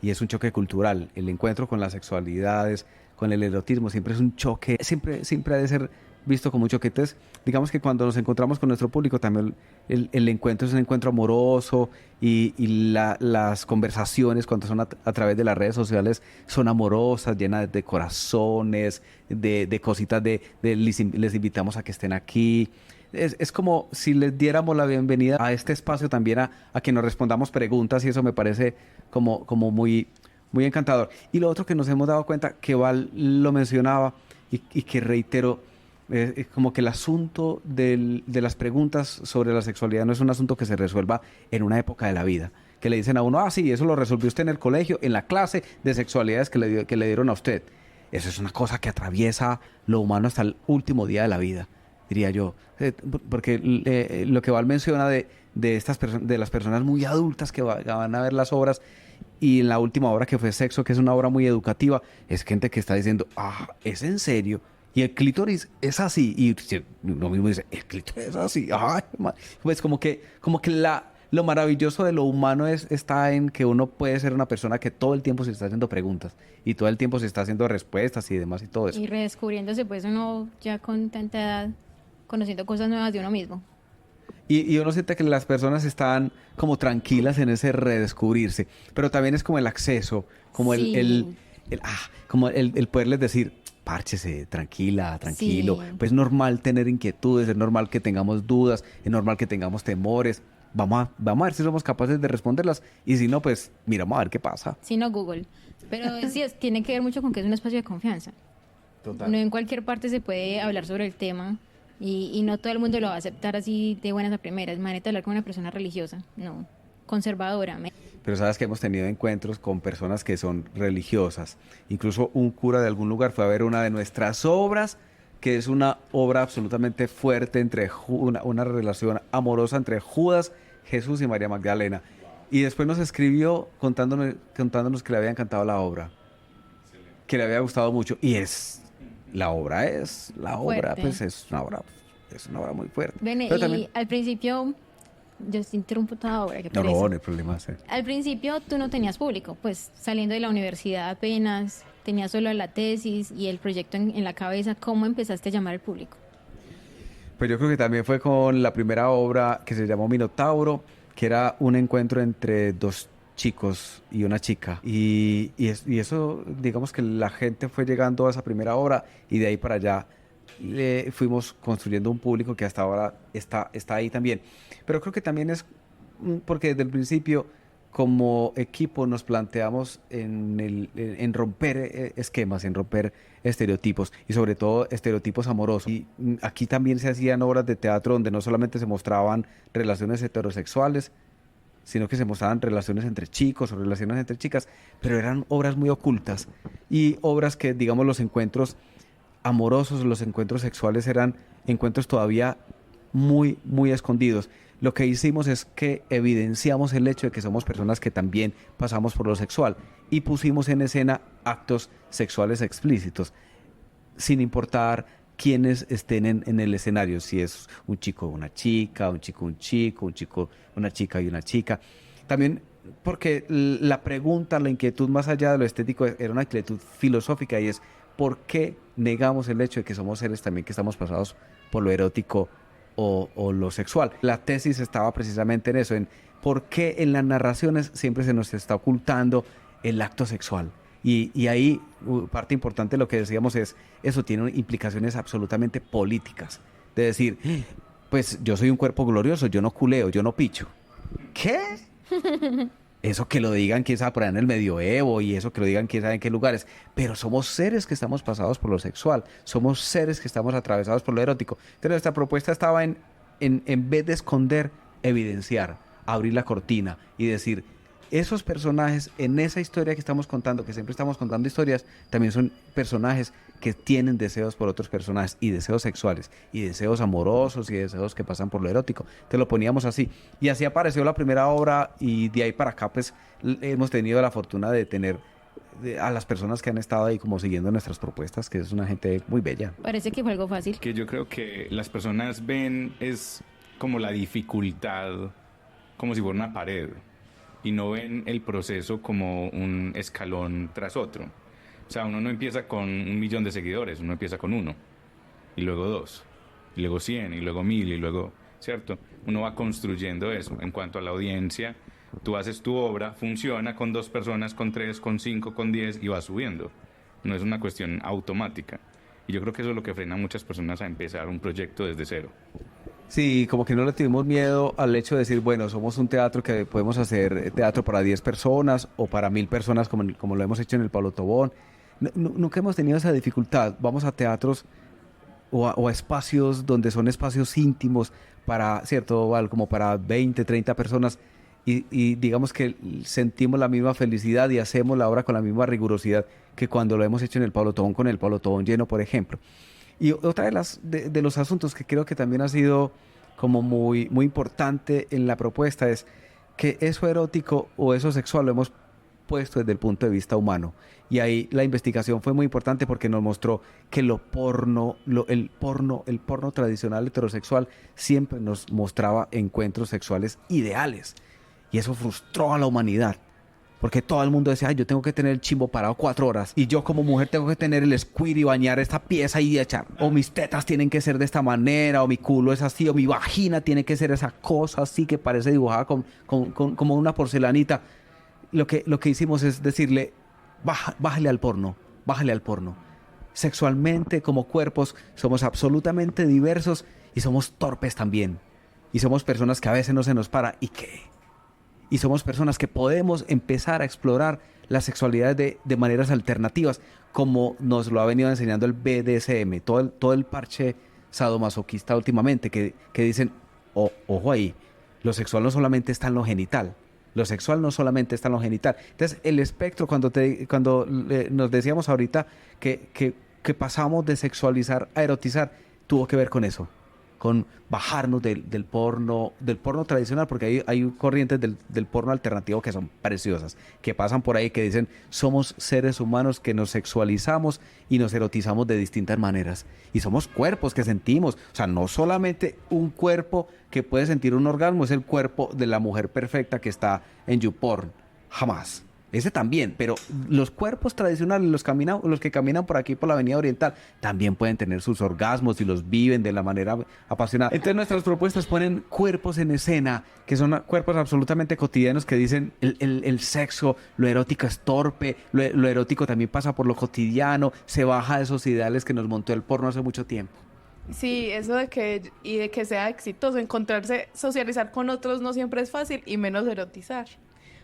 y es un choque cultural. El encuentro con las sexualidades, con el erotismo, siempre es un choque, siempre ha de ser visto como un choque. Entonces, digamos que cuando nos encontramos con nuestro público, también el encuentro es un encuentro amoroso, y las conversaciones cuando son a través de las redes sociales son amorosas, llenas de corazones, de cositas les invitamos a que estén aquí. Es como si les diéramos la bienvenida a este espacio también, a que nos respondamos preguntas, y eso me parece como muy, muy encantador. Y lo otro que nos hemos dado cuenta, que Val lo mencionaba y que reitero, como que el asunto de las preguntas sobre la sexualidad no es un asunto que se resuelva en una época de la vida, que le dicen a uno, ah, sí, eso lo resolvió usted en el colegio, en la clase de sexualidades que le dieron a usted. Eso es una cosa que atraviesa lo humano hasta el último día de la vida, diría yo. Porque lo que Val menciona de las personas muy adultas que van a ver las obras, y en la última obra que fue Sexo, que es una obra muy educativa, es gente que está diciendo, ah, ¿es en serio? Y el clítoris es así, y uno mismo dice, el clítoris es así, ay, pues como que lo maravilloso de lo humano está en que uno puede ser una persona que todo el tiempo se está haciendo preguntas, y todo el tiempo se está haciendo respuestas y demás y todo eso. Y redescubriéndose, pues uno ya con tanta edad, conociendo cosas nuevas de uno mismo. Y uno siente que las personas están como tranquilas en ese redescubrirse, pero también es como el acceso, como sí. como el poderles decir, párchese, tranquilo. Sí. Pues es normal tener inquietudes, es normal que tengamos dudas, es normal que tengamos temores. Vamos a ver si somos capaces de responderlas, y si no, pues miramos a ver qué pasa. Si no, Google. Pero sí, tiene que ver mucho con que es un espacio de confianza. Total. No en cualquier parte se puede hablar sobre el tema, y no todo el mundo lo va a aceptar así de buenas a primeras. Imagínate hablar con una persona religiosa, no, conservadora. Pero sabes que hemos tenido encuentros con personas que son religiosas. Incluso un cura de algún lugar fue a ver una de nuestras obras, que es una obra absolutamente fuerte, entre una relación amorosa entre Judas, Jesús y María Magdalena. Y después nos escribió contándonos que le había encantado la obra, que le había gustado mucho. Y la obra, pues es una obra muy fuerte. Ven, y también, al principio, yo te interrumpo toda obra. No hay problema. Sí. Al principio tú no tenías público, pues saliendo de la universidad apenas, tenías solo la tesis y el proyecto en la cabeza. ¿Cómo empezaste a llamar al público? Pues yo creo que también fue con la primera obra, que se llamó Minotauro, que era un encuentro entre dos chicos y una chica. Y eso, digamos que la gente fue llegando a esa primera obra, y de ahí para allá fuimos construyendo un público que hasta ahora está ahí también. Pero creo que también es porque desde el principio, como equipo, nos planteamos en romper esquemas, en romper estereotipos, y sobre todo estereotipos amorosos. Y aquí también se hacían obras de teatro donde no solamente se mostraban relaciones heterosexuales, sino que se mostraban relaciones entre chicos o relaciones entre chicas, pero eran obras muy ocultas, y obras que, digamos, los encuentros amorosos, los encuentros sexuales eran encuentros todavía muy, muy escondidos. Lo que hicimos es que evidenciamos el hecho de que somos personas que también pasamos por lo sexual y pusimos en escena actos sexuales explícitos, sin importar quiénes estén en el escenario, si es un chico o una chica, un chico, un chico, una chica y una chica. También porque la pregunta, la inquietud más allá de lo estético era una inquietud filosófica y es ¿por qué negamos el hecho de que somos seres también que estamos pasados por lo erótico o lo sexual? La tesis estaba precisamente en eso, en por qué en las narraciones siempre se nos está ocultando el acto sexual. Y ahí parte importante de lo que decíamos es, eso tiene implicaciones absolutamente políticas. De decir, pues yo soy un cuerpo glorioso, yo no culeo, yo no picho. ¿Qué? Eso que lo digan quién sabe por allá en el medioevo y eso que lo digan quién sabe en qué lugares. Pero somos seres que estamos pasados por lo sexual, somos seres que estamos atravesados por lo erótico. Entonces nuestra propuesta estaba en vez de esconder, evidenciar, abrir la cortina y decir, esos personajes en esa historia que estamos contando, que siempre estamos contando historias, también son personajes que tienen deseos por otros personajes y deseos sexuales y deseos amorosos y deseos que pasan por lo erótico. Te lo poníamos así. Y así apareció la primera obra y de ahí para acá pues hemos tenido la fortuna de tener a las personas que han estado ahí como siguiendo nuestras propuestas, que es una gente muy bella. Parece que fue algo fácil. Que yo creo que las personas ven es como la dificultad, como si fuera una pared. Y no ven el proceso como un escalón tras otro. O sea, uno no empieza con 1.000.000 de seguidores, uno empieza con 1, y luego 2, y luego 100, y luego 1.000, y luego, ¿cierto? Uno va construyendo eso. En cuanto a la audiencia, tú haces tu obra, funciona con 2 personas, con 3, con 5, con 10, y va subiendo. No es una cuestión automática. Y yo creo que eso es lo que frena a muchas personas a empezar un proyecto desde cero. Sí, como que no le tuvimos miedo al hecho de decir, bueno, somos un teatro que podemos hacer teatro para 10 personas o para 1.000 personas como lo hemos hecho en el Pablo Tobón. Nunca hemos tenido esa dificultad. Vamos a teatros o a espacios donde son espacios íntimos para, ¿cierto? Como para 20, 30 personas y digamos que sentimos la misma felicidad y hacemos la obra con la misma rigurosidad que cuando lo hemos hecho en el Pablo Tobón con el Pablo Tobón lleno, por ejemplo. Y otra de los asuntos que creo que también ha sido como muy, muy importante en la propuesta es que eso erótico o eso sexual lo hemos puesto desde el punto de vista humano. Y ahí la investigación fue muy importante porque nos mostró que el porno tradicional heterosexual siempre nos mostraba encuentros sexuales ideales. Y eso frustró a la humanidad. Porque todo el mundo decía, ay, yo tengo que tener el chimbo parado 4 horas. Y yo como mujer tengo que tener el squirt y bañar esta pieza y echar. O mis tetas tienen que ser de esta manera, o mi culo es así, o mi vagina tiene que ser esa cosa así que parece dibujada como una porcelanita. Lo que hicimos es decirle, bájale al porno, bájale al porno. Sexualmente, como cuerpos, somos absolutamente diversos y somos torpes también. Y somos personas que a veces no se nos para. ¿Y qué? Y somos personas que podemos empezar a explorar la sexualidad de maneras alternativas, como nos lo ha venido enseñando el BDSM, todo el parche sadomasoquista últimamente, que dicen, ojo ahí, lo sexual no solamente está en lo genital, lo sexual no solamente está en lo genital. Entonces, el espectro, cuando nos decíamos ahorita que pasamos de sexualizar a erotizar, tuvo que ver con eso. Con bajarnos del porno tradicional, porque hay corrientes del porno alternativo que son preciosas, que pasan por ahí, que dicen, somos seres humanos que nos sexualizamos y nos erotizamos de distintas maneras. Y somos cuerpos que sentimos, o sea, no solamente un cuerpo que puede sentir un orgasmo, es el cuerpo de la mujer perfecta que está en YouPorn, jamás. Ese también, pero los cuerpos tradicionales, los que caminan por aquí por la Avenida Oriental, también pueden tener sus orgasmos y los viven de la manera apasionada. Entonces nuestras propuestas ponen cuerpos en escena, que son cuerpos absolutamente cotidianos que dicen el sexo, lo erótico es torpe, lo erótico también pasa por lo cotidiano, se baja de esos ideales que nos montó el porno hace mucho tiempo. Sí, eso de que sea exitoso, encontrarse, socializar con otros no siempre es fácil y menos erotizar.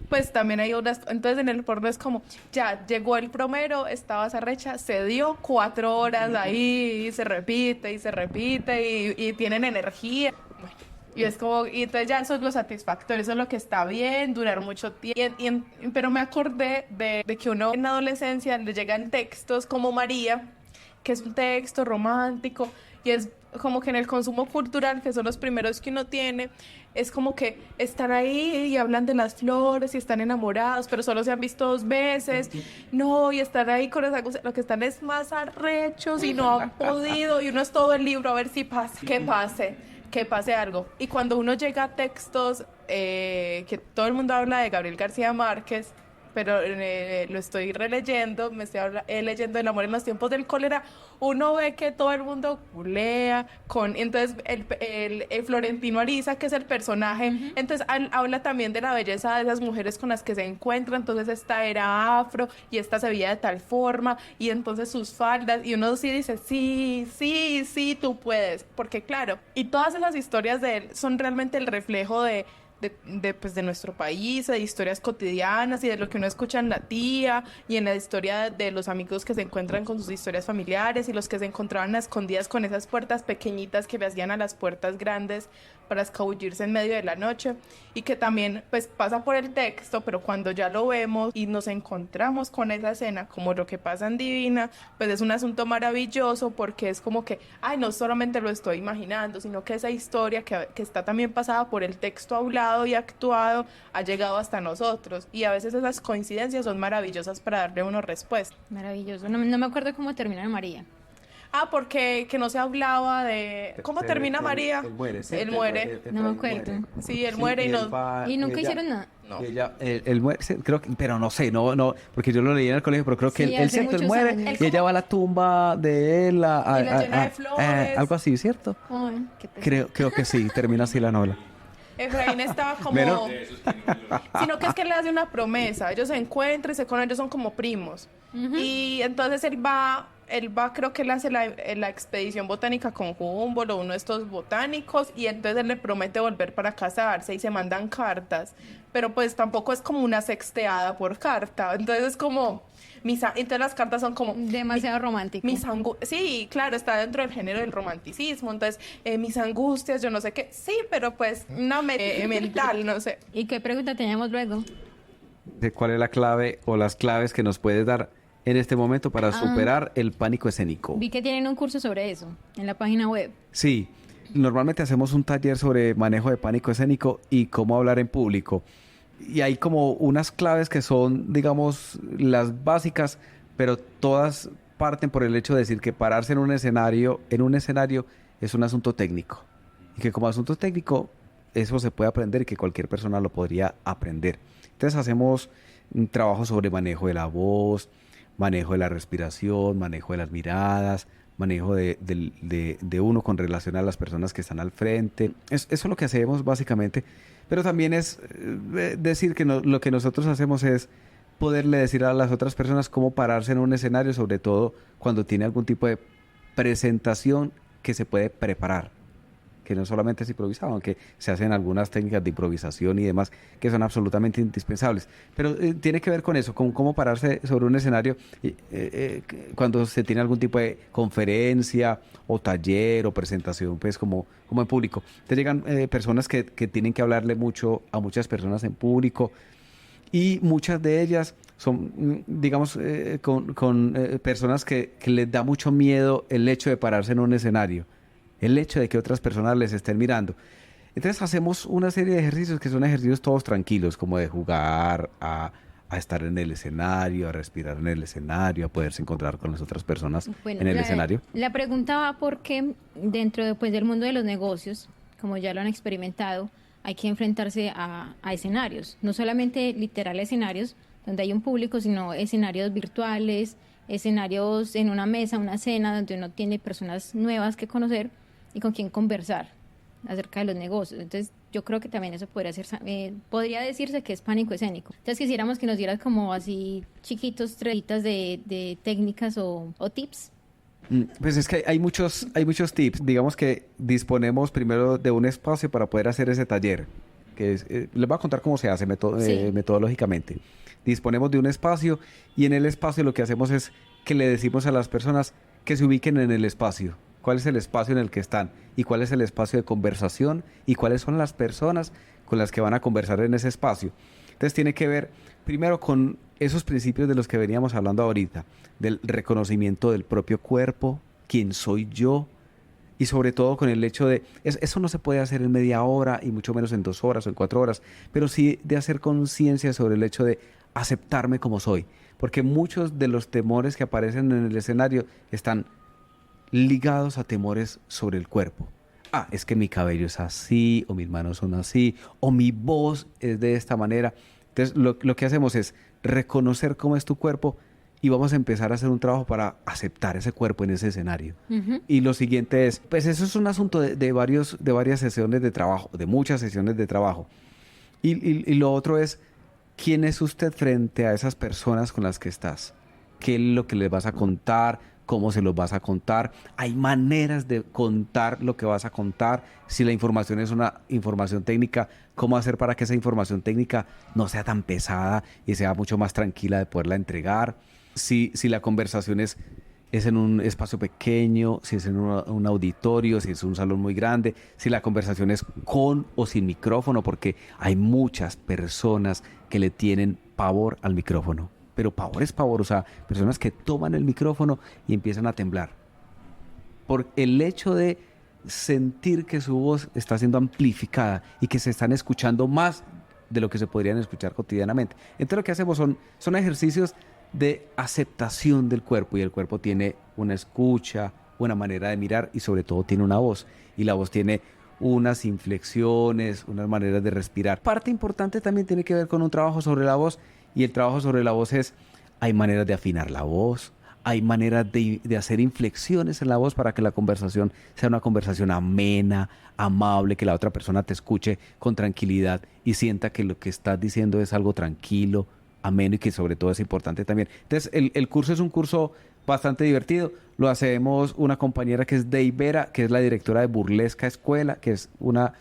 Pues también hay unas, entonces en el porno es como, ya llegó el promero, estabas arrecha, se dio 4 horas ahí y se repite y tienen energía. Bueno, y es como, y entonces ya eso es lo satisfactorio, eso es lo que está bien, durar mucho tiempo. Pero me acordé de que uno en la adolescencia le llegan textos como María, que es un texto romántico y es como que en el consumo cultural, que son los primeros que uno tiene, es como que están ahí y hablan de las flores y están enamorados, pero solo se han visto 2 veces. No, y están ahí con esa cosa, lo que están es más arrechos y no han podido, y uno es todo el libro a ver si pasa, que pase algo. Y cuando uno llega a textos, que todo el mundo habla de Gabriel García Márquez, pero lo estoy releyendo, me estoy leyendo El amor en los tiempos del cólera, uno ve que todo el mundo culea entonces el Florentino Ariza, que es el personaje, entonces habla también de la belleza de esas mujeres con las que se encuentra, entonces esta era afro y esta se veía de tal forma, y entonces sus faldas, y uno sí dice, sí, tú puedes, porque claro, y todas esas historias de él son realmente el reflejo pues, de nuestro país, de historias cotidianas y de lo que uno escucha en la tía y en la historia de los amigos que se encuentran con sus historias familiares y los que se encontraban a escondidas con esas puertas pequeñitas que le hacían a las puertas grandes para escabullirse en medio de la noche, y que también pues pasa por el texto, pero cuando ya lo vemos y nos encontramos con esa escena, como lo que pasa en Divina, pues es un asunto maravilloso, porque es como que, ay, no solamente lo estoy imaginando, sino que esa historia que está también pasada por el texto hablado y actuado ha llegado hasta nosotros, y a veces esas coincidencias son maravillosas para darle a uno respuesta. Maravilloso. No me acuerdo cómo termina María. Porque que no se hablaba de... ¿Cómo termina María? Él muere, sí. Él muere. No me acuerdo. Sí, él muere y no... Y nunca hicieron nada. No. Él muere, sí, creo que, pero no sé, no, porque yo lo leí en el colegio, pero creo que Sí, él hace cierto, él muchos muere años. y ella va a la tumba de él, Y la llena de flores. algo así, ¿cierto? Ay, qué pesar. Creo que sí, termina así la novela. Efraín estaba como... Menos- Sino que es que él le hace una promesa. Ellos se encuentran y se conocen, ellos son como primos. Y entonces él va, creo que él hace la expedición botánica con Humboldt o uno de estos botánicos, y entonces él le promete volver para casarse y se mandan cartas. Pero pues tampoco es como una sexteada por carta. Entonces es como... Entonces las cartas son como... Demasiado romántico. Sí, claro, está dentro del género del romanticismo. Entonces, mis angustias, yo no sé qué. Sí, pero pues una mental, no sé. ¿Y qué pregunta teníamos luego? ¿De cuál es la clave o las claves que nos puedes dar en este momento para superar el pánico escénico? Vi que tienen un curso sobre eso en la página web. Sí, normalmente hacemos un taller sobre manejo de pánico escénico y cómo hablar en público. Y hay como unas claves que son, digamos, las básicas, pero todas parten por el hecho de decir que pararse en un escenario es un asunto técnico. Y que como asunto técnico, eso se puede aprender y que cualquier persona lo podría aprender. Entonces hacemos un trabajo sobre manejo de la voz, manejo de la respiración, manejo de las miradas, manejo de uno con relación a las personas que están al frente. Eso es lo que hacemos básicamente. Pero también es decir que lo que nosotros hacemos es poderle decir a las otras personas cómo pararse en un escenario, sobre todo cuando tiene algún tipo de presentación que se puede preparar, que no solamente es improvisado, aunque se hacen algunas técnicas de improvisación y demás que son absolutamente indispensables. Pero tiene que ver con eso, con cómo pararse sobre un escenario cuando se tiene algún tipo de conferencia o taller o presentación, pues como en público. Te llegan personas que tienen que hablarle mucho a muchas personas en público, y muchas de ellas son, digamos, con personas que les da mucho miedo el hecho de pararse en un escenario, el hecho de que otras personas les estén mirando. Entonces hacemos una serie de ejercicios que son ejercicios todos tranquilos, como de jugar a estar en el escenario, a respirar en el escenario, a poderse encontrar con las otras personas en el escenario. La pregunta va porque dentro del mundo de los negocios, como ya lo han experimentado, hay que enfrentarse a escenarios, no solamente literal escenarios donde hay un público, sino escenarios virtuales, escenarios en una mesa, una cena, donde uno tiene personas nuevas que conocer y con quien conversar acerca de los negocios. Entonces yo creo que también eso podría decirse que es pánico escénico. Entonces quisiéramos que nos dieras como así chiquitos treditas de técnicas o tips. Pues es que hay muchos tips. Digamos que disponemos primero de un espacio para poder hacer ese taller, que les voy a contar cómo se hace metodológicamente. Disponemos de un espacio, y en el espacio lo que hacemos es que le decimos a las personas que se ubiquen en el espacio. ¿Cuál es el espacio en el que están? ¿Y cuál es el espacio de conversación? ¿Y cuáles son las personas con las que van a conversar en ese espacio? Entonces tiene que ver primero con esos principios de los que veníamos hablando ahorita, del reconocimiento del propio cuerpo, quién soy yo, y sobre todo con el hecho de, eso no se puede hacer en media hora y mucho menos en 2 horas o en 4 horas, pero sí de hacer conciencia sobre el hecho de aceptarme como soy, porque muchos de los temores que aparecen en el escenario están ligados a temores sobre el cuerpo. Ah, es que mi cabello es así, o mis manos son así, o mi voz es de esta manera. Entonces, lo que hacemos es reconocer cómo es tu cuerpo y vamos a empezar a hacer un trabajo para aceptar ese cuerpo en ese escenario. Y lo siguiente es, pues eso es un asunto de varias sesiones de trabajo, de muchas sesiones de trabajo. Y lo otro es, ¿quién es usted frente a esas personas con las que estás? ¿Qué es lo que les vas a contar? ¿Cómo se los vas a contar? Hay maneras de contar lo que vas a contar. Si la información es una información técnica, ¿cómo hacer para que esa información técnica no sea tan pesada y sea mucho más tranquila de poderla entregar? Si la conversación es en un espacio pequeño, si es en un auditorio, si es un salón muy grande, si la conversación es con o sin micrófono, porque hay muchas personas que le tienen pavor al micrófono. Pero pavor es pavor, o sea, personas que toman el micrófono y empiezan a temblar. Por el hecho de sentir que su voz está siendo amplificada y que se están escuchando más de lo que se podrían escuchar cotidianamente. Entonces lo que hacemos son ejercicios de aceptación del cuerpo, y el cuerpo tiene una escucha, una manera de mirar y sobre todo tiene una voz. Y la voz tiene unas inflexiones, unas maneras de respirar. Parte importante también tiene que ver con un trabajo sobre la voz. Y el trabajo sobre la voz es, hay maneras de afinar la voz, hay maneras de hacer inflexiones en la voz para que la conversación sea una conversación amena, amable, que la otra persona te escuche con tranquilidad y sienta que lo que estás diciendo es algo tranquilo, ameno y que sobre todo es importante también. Entonces, el curso es un curso bastante divertido. Lo hacemos una compañera que es Dey Vera, que es la directora de Burlesca Escuela, que es una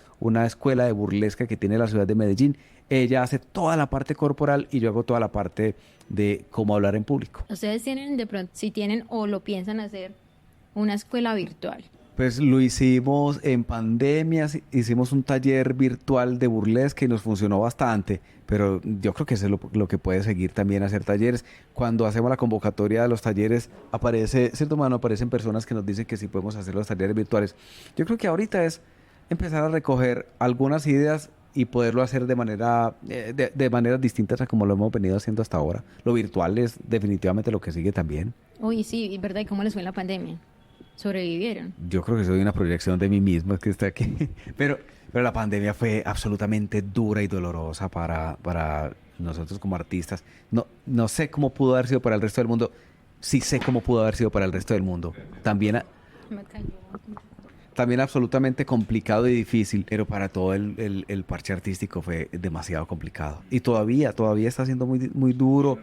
escuela de burlesca que tiene la ciudad de Medellín. Ella hace toda la parte corporal y yo hago toda la parte de cómo hablar en público. Ustedes tienen de pronto, si tienen o lo piensan hacer, una escuela virtual. Pues lo hicimos en pandemia, hicimos un taller virtual de burlesque y nos funcionó bastante, pero yo creo que eso es lo que puede seguir también, hacer talleres. Cuando hacemos la convocatoria de los talleres, aparecen personas que nos dicen que sí podemos hacer los talleres virtuales. Yo creo que ahorita es empezar a recoger algunas ideas y poderlo hacer de maneras distintas a como lo hemos venido haciendo hasta ahora. Lo virtual es definitivamente lo que sigue también. Uy, sí, ¿verdad? ¿Y cómo les fue en la pandemia? ¿Sobrevivieron? Yo creo que soy una proyección de mí mismo, es que está aquí. Pero la pandemia fue absolutamente dura y dolorosa para nosotros como artistas. No sé cómo pudo haber sido para el resto del mundo. Sí sé cómo pudo haber sido para el resto del mundo. También absolutamente complicado y difícil, pero para todo el parche artístico fue demasiado complicado. Y todavía está siendo muy, muy duro.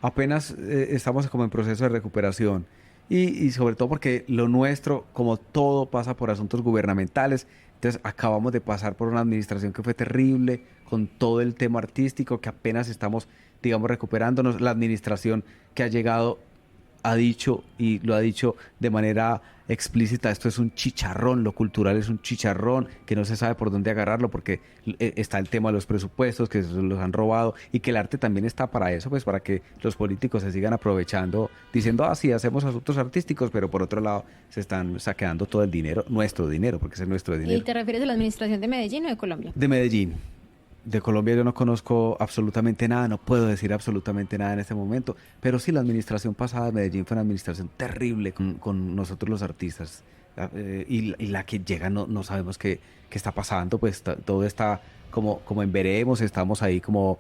Apenas estamos como en proceso de recuperación. Y sobre todo porque lo nuestro, como todo, pasa por asuntos gubernamentales. Entonces acabamos de pasar por una administración que fue terrible, con todo el tema artístico, que apenas estamos, digamos, recuperándonos. La administración que ha llegado ha dicho, y lo ha dicho de manera explícita, esto es un chicharrón, lo cultural es un chicharrón, que no se sabe por dónde agarrarlo, porque está el tema de los presupuestos, que se los han robado, y que el arte también está para eso, pues para que los políticos se sigan aprovechando, diciendo, sí, hacemos asuntos artísticos, pero por otro lado se están saqueando todo el dinero, nuestro dinero, porque ese es nuestro dinero. ¿Y te refieres a la administración de Medellín o de Colombia? De Medellín. De Colombia yo no conozco absolutamente nada, no puedo decir absolutamente nada en este momento, pero sí, la administración pasada de Medellín fue una administración terrible con nosotros los artistas, y la que llega no sabemos qué está pasando, pues todo está como en veremos, estamos ahí como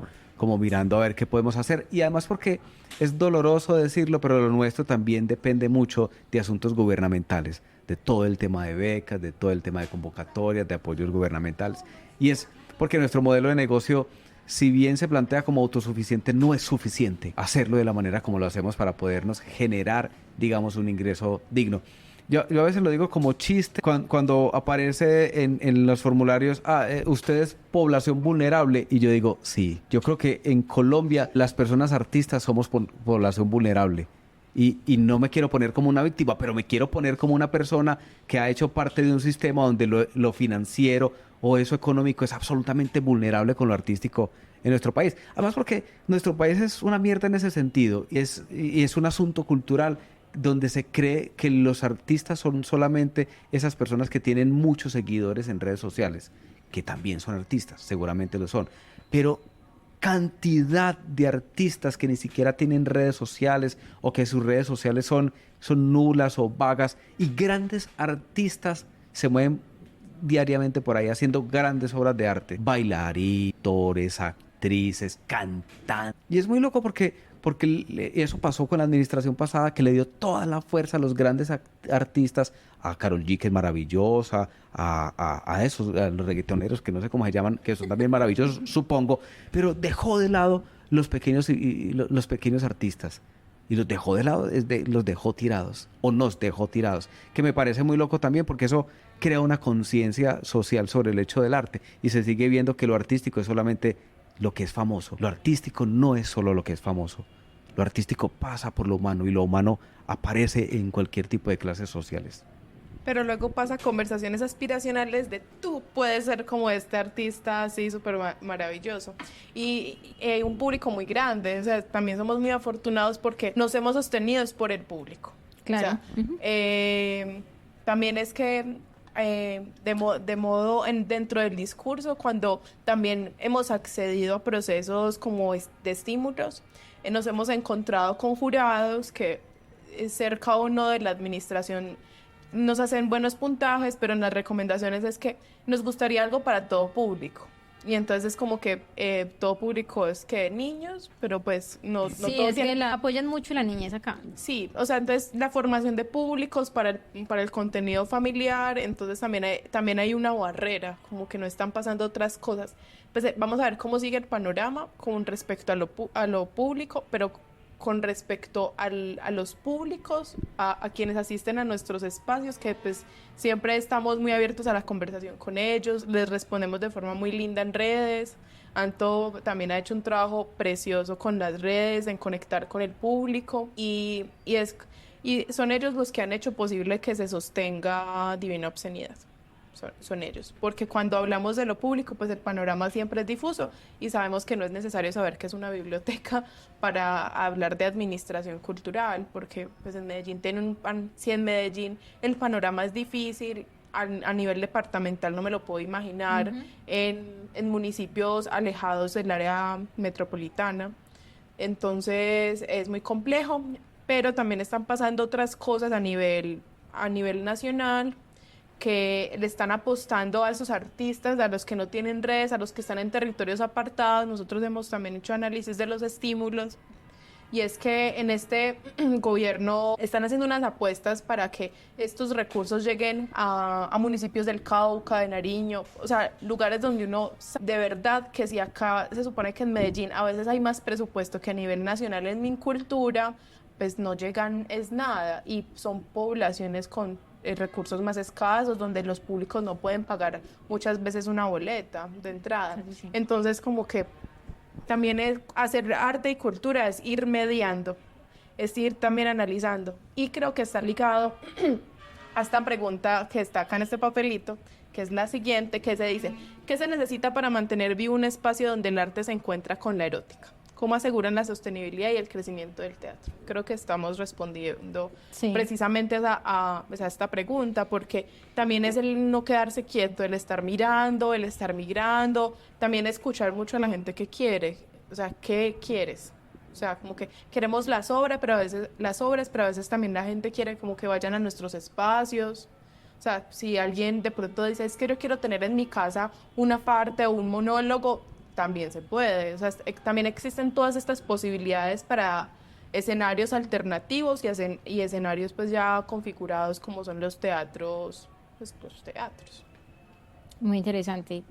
mirando a ver qué podemos hacer, y además porque es doloroso decirlo, pero lo nuestro también depende mucho de asuntos gubernamentales, de todo el tema de becas, de todo el tema de convocatorias, de apoyos gubernamentales, y es porque nuestro modelo de negocio, si bien se plantea como autosuficiente, no es suficiente hacerlo de la manera como lo hacemos para podernos generar, digamos, un ingreso digno. Yo a veces lo digo como chiste cuando aparece en los formularios, usted es población vulnerable, y yo digo, sí, yo creo que en Colombia las personas artistas somos población vulnerable. Y no me quiero poner como una víctima, pero me quiero poner como una persona que ha hecho parte de un sistema donde lo financiero o eso económico es absolutamente vulnerable con lo artístico en nuestro país. Además porque nuestro país es una mierda en ese sentido y es un asunto cultural donde se cree que los artistas son solamente esas personas que tienen muchos seguidores en redes sociales, que también son artistas, seguramente lo son, pero cantidad de artistas que ni siquiera tienen redes sociales o que sus redes sociales son nulas o vagas, y grandes artistas se mueven diariamente por ahí haciendo grandes obras de arte, bailarines, actores, actrices, cantantes, y es muy loco porque eso pasó con la administración pasada, que le dio toda la fuerza a los grandes artistas, a Karol G, que es maravillosa, a los reggaetoneros, que no sé cómo se llaman, que son también maravillosos, supongo, pero dejó de lado los pequeños los pequeños artistas. Y los dejó de lado, los dejó tirados, o nos dejó tirados, que me parece muy loco también, porque eso crea una conciencia social sobre el hecho del arte, y se sigue viendo que lo artístico es solamente lo que es famoso. Lo artístico no es solo lo que es famoso. Lo artístico pasa por lo humano, y lo humano aparece en cualquier tipo de clases sociales. Pero luego pasa conversaciones aspiracionales de tú puedes ser como este artista así súper maravilloso. Y un público muy grande. O sea, también somos muy afortunados porque nos hemos sostenido por el público. Claro. O sea, también es que dentro del discurso, cuando también hemos accedido a procesos como de estímulos, nos hemos encontrado con jurados que cerca o no de la administración nos hacen buenos puntajes, pero en las recomendaciones es que nos gustaría algo para todo público. Y entonces es como que todo público es que niños, pero pues no Sí, todos es que apoyan mucho la niñez acá. Sí, o sea, entonces la formación de públicos para el contenido familiar, entonces también hay una barrera, como que no están pasando otras cosas. Pues vamos a ver cómo sigue el panorama con respecto a lo público, pero con respecto a los públicos, a quienes asisten a nuestros espacios, que pues siempre estamos muy abiertos a la conversación con ellos, les respondemos de forma muy linda en redes. Anto también ha hecho un trabajo precioso con las redes, en conectar con el público, y son ellos los que han hecho posible que se sostenga Divina Obscenidad. Son ellos, porque cuando hablamos de lo público, pues el panorama siempre es difuso y sabemos que no es necesario saber qué es una biblioteca para hablar de administración cultural, porque pues en Medellín si en Medellín el panorama es difícil, a nivel departamental no me lo puedo imaginar, en municipios alejados del área metropolitana, entonces es muy complejo, pero también están pasando otras cosas a nivel nacional, que le están apostando a esos artistas, a los que no tienen redes, a los que están en territorios apartados. Nosotros hemos también hecho análisis de los estímulos, y es que en este gobierno están haciendo unas apuestas para que estos recursos lleguen a municipios del Cauca, de Nariño, o sea, lugares donde uno de verdad que si acá se supone que en Medellín a veces hay más presupuesto que a nivel nacional en Mincultura, pues no llegan es nada, y son poblaciones con recursos más escasos, donde los públicos no pueden pagar muchas veces una boleta de entrada. Sí. Entonces, como que también es hacer arte y cultura, es ir mediando, es ir también analizando. Y creo que está ligado a esta pregunta que está acá en este papelito, que es la siguiente, que se dice: ¿qué se necesita para mantener vivo un espacio donde el arte se encuentra con la erótica? ¿Cómo aseguran la sostenibilidad y el crecimiento del teatro? Creo que estamos respondiendo precisamente a esta pregunta, porque también es el no quedarse quieto, el estar mirando, el estar migrando, también escuchar mucho a la gente que quiere, o sea, ¿qué quieres? O sea, como que queremos las obras, pero a veces también la gente quiere como que vayan a nuestros espacios. O sea, si alguien de pronto dice, es que yo quiero tener en mi casa una parte o un monólogo, también se puede. O sea, también existen todas estas posibilidades para escenarios alternativos y escenarios pues ya configurados como son los teatros, pues los teatros. Muy interesante.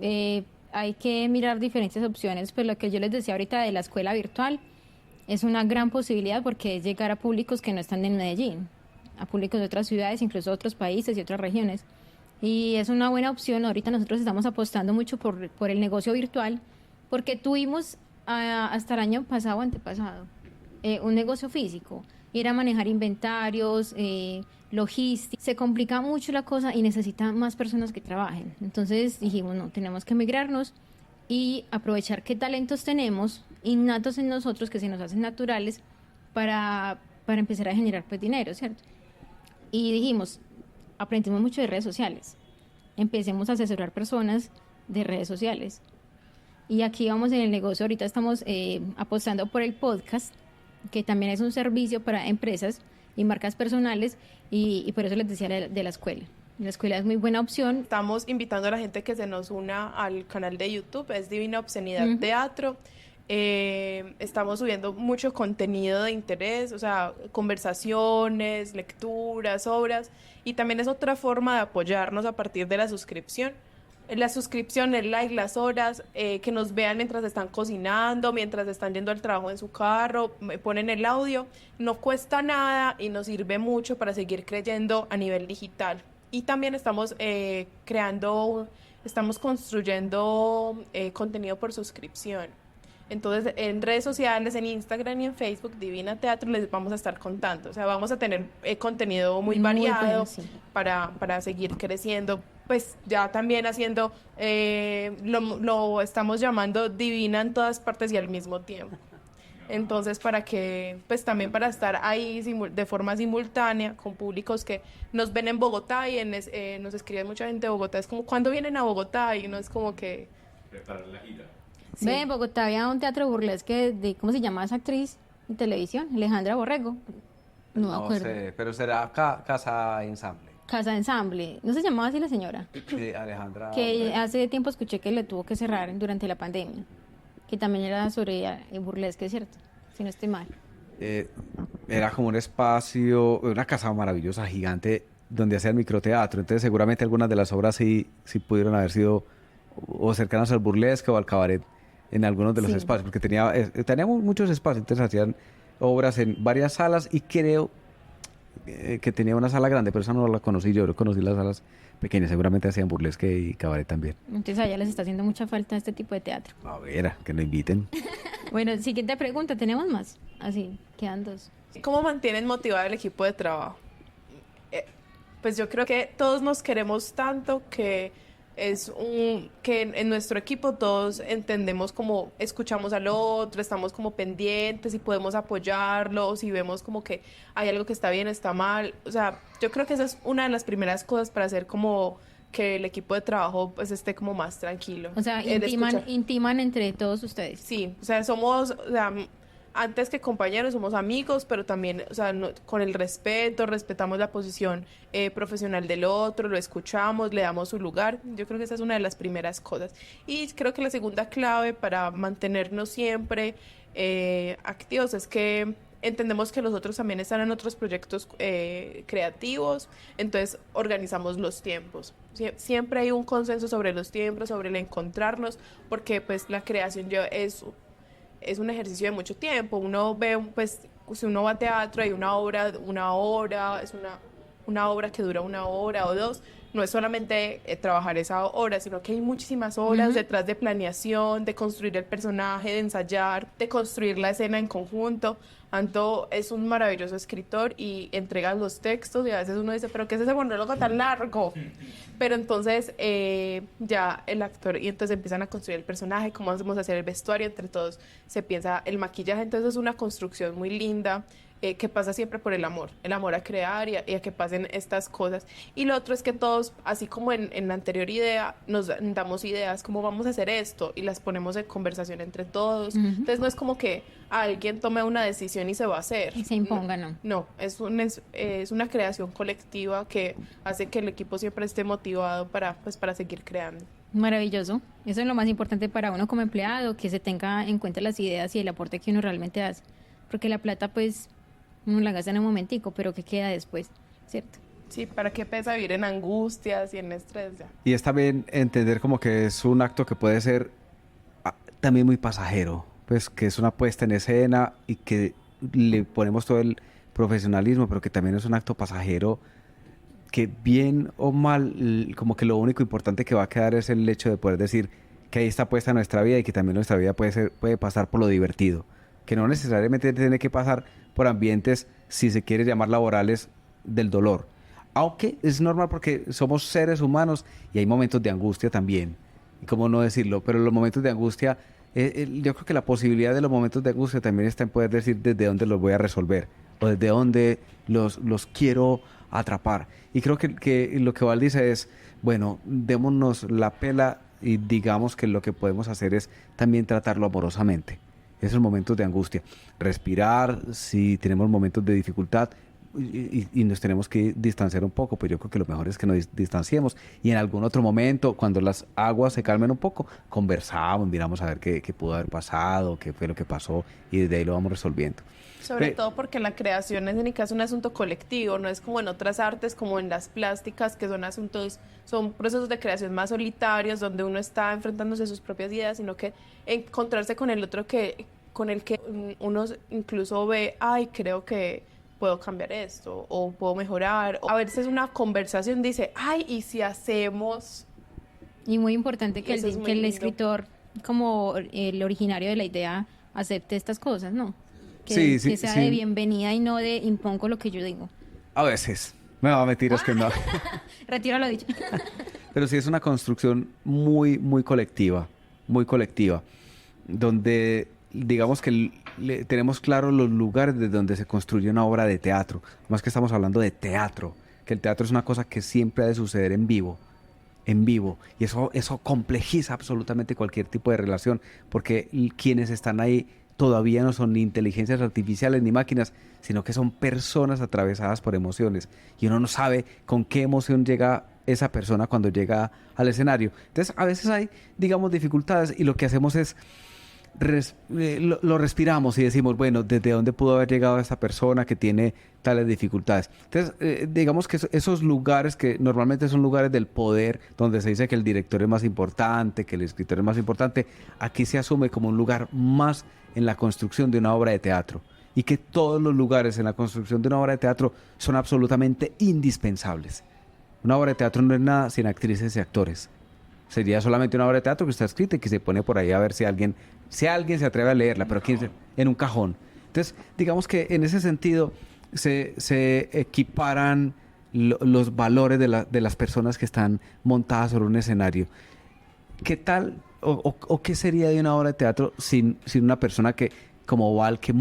Hay que mirar diferentes opciones, pues lo que yo les decía ahorita de la escuela virtual es una gran posibilidad, porque es llegar a públicos que no están en Medellín, a públicos de otras ciudades, incluso otros países y otras regiones. Y es una buena opción. Ahorita nosotros estamos apostando mucho por el negocio virtual, porque tuvimos hasta el año pasado o antepasado un negocio físico, ir a manejar inventarios, logística. Se complica mucho la cosa y necesita más personas que trabajen. Entonces dijimos, no, tenemos que migrarnos y aprovechar qué talentos tenemos innatos en nosotros, que se nos hacen naturales, para para empezar a generar pues dinero, ¿cierto? Y dijimos, aprendimos mucho de redes sociales, empecemos a asesorar personas de redes sociales. Y aquí vamos en el negocio, ahorita estamos apostando por el podcast, que también es un servicio para empresas y marcas personales, y por eso les decía de la escuela. La escuela es muy buena opción. Estamos invitando a la gente que se nos una al canal de YouTube, es Divina Obscenidad Teatro. Estamos subiendo mucho contenido de interés, o sea, conversaciones, lecturas, obras, y también es otra forma de apoyarnos a partir de la suscripción. La suscripción, el like, las horas, que nos vean mientras están cocinando, mientras están yendo al trabajo en su carro, ponen el audio, no cuesta nada y nos sirve mucho para seguir creyendo a nivel digital. Y también estamos estamos construyendo contenido por suscripción. Entonces, en redes sociales, en Instagram y en Facebook, Divina Teatro, les vamos a estar contando. O sea, vamos a tener contenido muy variado bueno, sí. para seguir creciendo. Pues ya también haciendo, lo estamos llamando Divina en todas partes y al mismo tiempo. Entonces, pues también para estar ahí de forma simultánea con públicos que nos ven en Bogotá y nos escribe mucha gente de Bogotá. Es como, ¿cuándo vienen a Bogotá? Y no es como que... Preparar la gira. Sí. Ve, en Bogotá había un teatro burlesque de, ¿cómo se llama esa actriz de televisión? Alejandra Borrego. No me acuerdo. sé, pero será Casa Ensamble. Casa de Ensamble. ¿No se llamaba así la señora? Sí, Alejandra. Que hace tiempo escuché que le tuvo que cerrar durante la pandemia. Que también era sobre burlesque, ¿cierto? Si no estoy mal. Era como un espacio, una casa maravillosa, gigante, donde hacían microteatro. Entonces, seguramente algunas de las obras sí pudieron haber sido o cercanas al burlesque o al cabaret en algunos de los espacios, porque teníamos muchos espacios. Entonces, hacían obras en varias salas y creo que tenía una sala grande, pero esa no la conocí yo conocí las salas pequeñas, seguramente hacían burlesque y cabaret también. Entonces allá les está haciendo mucha falta este tipo de teatro. A ver, que nos inviten. Bueno, siguiente pregunta, ¿tenemos más? Así, quedan dos. ¿Cómo mantienen motivado el equipo de trabajo? Pues yo creo que todos nos queremos tanto que que en nuestro equipo todos entendemos, como escuchamos al otro, estamos como pendientes y podemos apoyarlo, si vemos como que hay algo que está bien, está mal. O sea, yo creo que esa es una de las primeras cosas para hacer como que el equipo de trabajo pues esté como más tranquilo. O sea, intiman entre todos ustedes. Sí, o sea, antes que compañeros somos amigos, pero también, o sea, con el respeto, respetamos la posición profesional del otro, lo escuchamos, le damos su lugar. Yo creo que esa es una de las primeras cosas. Y creo que la segunda clave para mantenernos siempre activos es que entendemos que los otros también están en otros proyectos creativos, entonces organizamos los tiempos. Siempre hay un consenso sobre los tiempos, sobre el encontrarnos, porque pues la creación es un ejercicio de mucho tiempo. Uno ve, pues, si uno va a teatro, hay una hora, es una obra que dura 1 hora o 2. No es solamente trabajar esa hora, sino que hay muchísimas horas detrás de planeación, de construir el personaje, de ensayar, de construir la escena en conjunto. Anto es un maravilloso escritor y entrega los textos y a veces uno dice, ¿pero qué es ese monólogo tan largo? Pero entonces ya el actor, y entonces empiezan a construir el personaje, cómo vamos a hacer el vestuario, entre todos se piensa el maquillaje. Entonces es una construcción muy linda que pasa siempre por el amor a crear y a que pasen estas cosas. Y lo otro es que todos, así como en la anterior idea, nos damos ideas, cómo vamos a hacer esto, y las ponemos en conversación entre todos. Entonces no es como que alguien tome una decisión y se va a hacer. Y se imponga, ¿no? No, es una creación colectiva que hace que el equipo siempre esté motivado para seguir creando. Maravilloso. Eso es lo más importante para uno como empleado, que se tenga en cuenta las ideas y el aporte que uno realmente hace. Porque la plata, pues, uno la gasta en un momentico, pero ¿qué queda después? ¿Cierto? Sí, ¿para qué pesa vivir en angustias y en estrés? Ya. Y es también entender como que es un acto que puede ser también muy pasajero, pues que es una puesta en escena y que le ponemos todo el profesionalismo, pero que también es un acto pasajero que bien o mal, como que lo único importante que va a quedar es el hecho de poder decir que ahí está puesta nuestra vida y que también nuestra vida puede pasar por lo divertido, que no necesariamente tiene que pasar por ambientes, si se quiere llamar laborales, del dolor. Aunque es normal porque somos seres humanos y hay momentos de angustia también. Y cómo no decirlo, pero los momentos de angustia, yo creo que la posibilidad de los momentos de angustia también está en poder decir desde dónde los voy a resolver. o desde dónde los quiero atrapar. Y creo que lo que Val dice es, bueno, démonos la pela y digamos que lo que podemos hacer es también tratarlo amorosamente. Esos momentos de angustia, respirar, si tenemos momentos de dificultad y nos tenemos que distanciar un poco, pues yo creo que lo mejor es que nos distanciemos y en algún otro momento, cuando las aguas se calmen un poco, conversamos, miramos a ver qué pudo haber pasado, qué fue lo que pasó y desde ahí lo vamos resolviendo. Sobre todo porque la creación escénica es un asunto colectivo, no es como en otras artes, como en las plásticas, que son procesos de creación más solitarios, donde uno está enfrentándose a sus propias ideas, sino que encontrarse con el otro con el que uno incluso ve, ay, creo que puedo cambiar esto, o puedo mejorar. A veces una conversación dice, ay, ¿y si hacemos? Y muy importante que Eso es muy que el lindo. escritor, como el originario de la idea, acepte estas cosas, ¿no? Sí, sí, que sea sí. de bienvenida y no de impongo lo que yo digo. A veces, me va a mentir, es que no. Retiro lo dicho. Pero sí es una construcción muy, muy colectiva, donde digamos que tenemos claros los lugares de donde se construye una obra de teatro, más que estamos hablando de teatro, que el teatro es una cosa que siempre ha de suceder en vivo, y eso complejiza absolutamente cualquier tipo de relación, porque quienes están ahí todavía no son ni inteligencias artificiales ni máquinas, sino que son personas atravesadas por emociones, y uno no sabe con qué emoción llega esa persona cuando llega al escenario. Entonces, a veces hay, digamos, dificultades, y lo que hacemos es lo respiramos y decimos, bueno, ¿desde dónde pudo haber llegado esta persona que tiene tales dificultades? Entonces, digamos que esos lugares que normalmente son lugares del poder, donde se dice que el director es más importante, que el escritor es más importante, aquí se asume como un lugar más en la construcción de una obra de teatro, y que todos los lugares en la construcción de una obra de teatro son absolutamente indispensables. Una obra de teatro no es nada sin actrices y actores. Sería solamente una obra de teatro que está escrita y que se pone por ahí a ver si alguien se atreve a leerla, pero en un cajón. Entonces, digamos que en ese sentido se equiparan los valores de las personas que están montadas sobre un escenario. ¿Qué tal o qué sería de una obra de teatro sin una persona que, como Val, que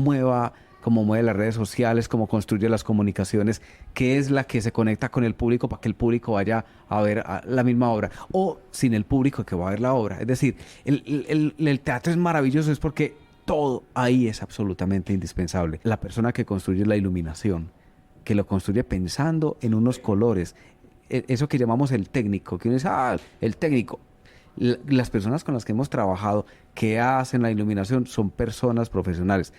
como mueve las redes sociales, como construye las comunicaciones, que es la que se conecta con el público para que el público vaya a ver la misma obra, o sin el público que va a ver la obra? Es decir, el teatro es maravilloso, es porque todo ahí es absolutamente indispensable. La persona que construye la iluminación, que lo construye pensando en unos colores, eso que llamamos el técnico, que uno dice, el técnico. Las personas con las que hemos trabajado, que hacen la iluminación, son personas profesionales.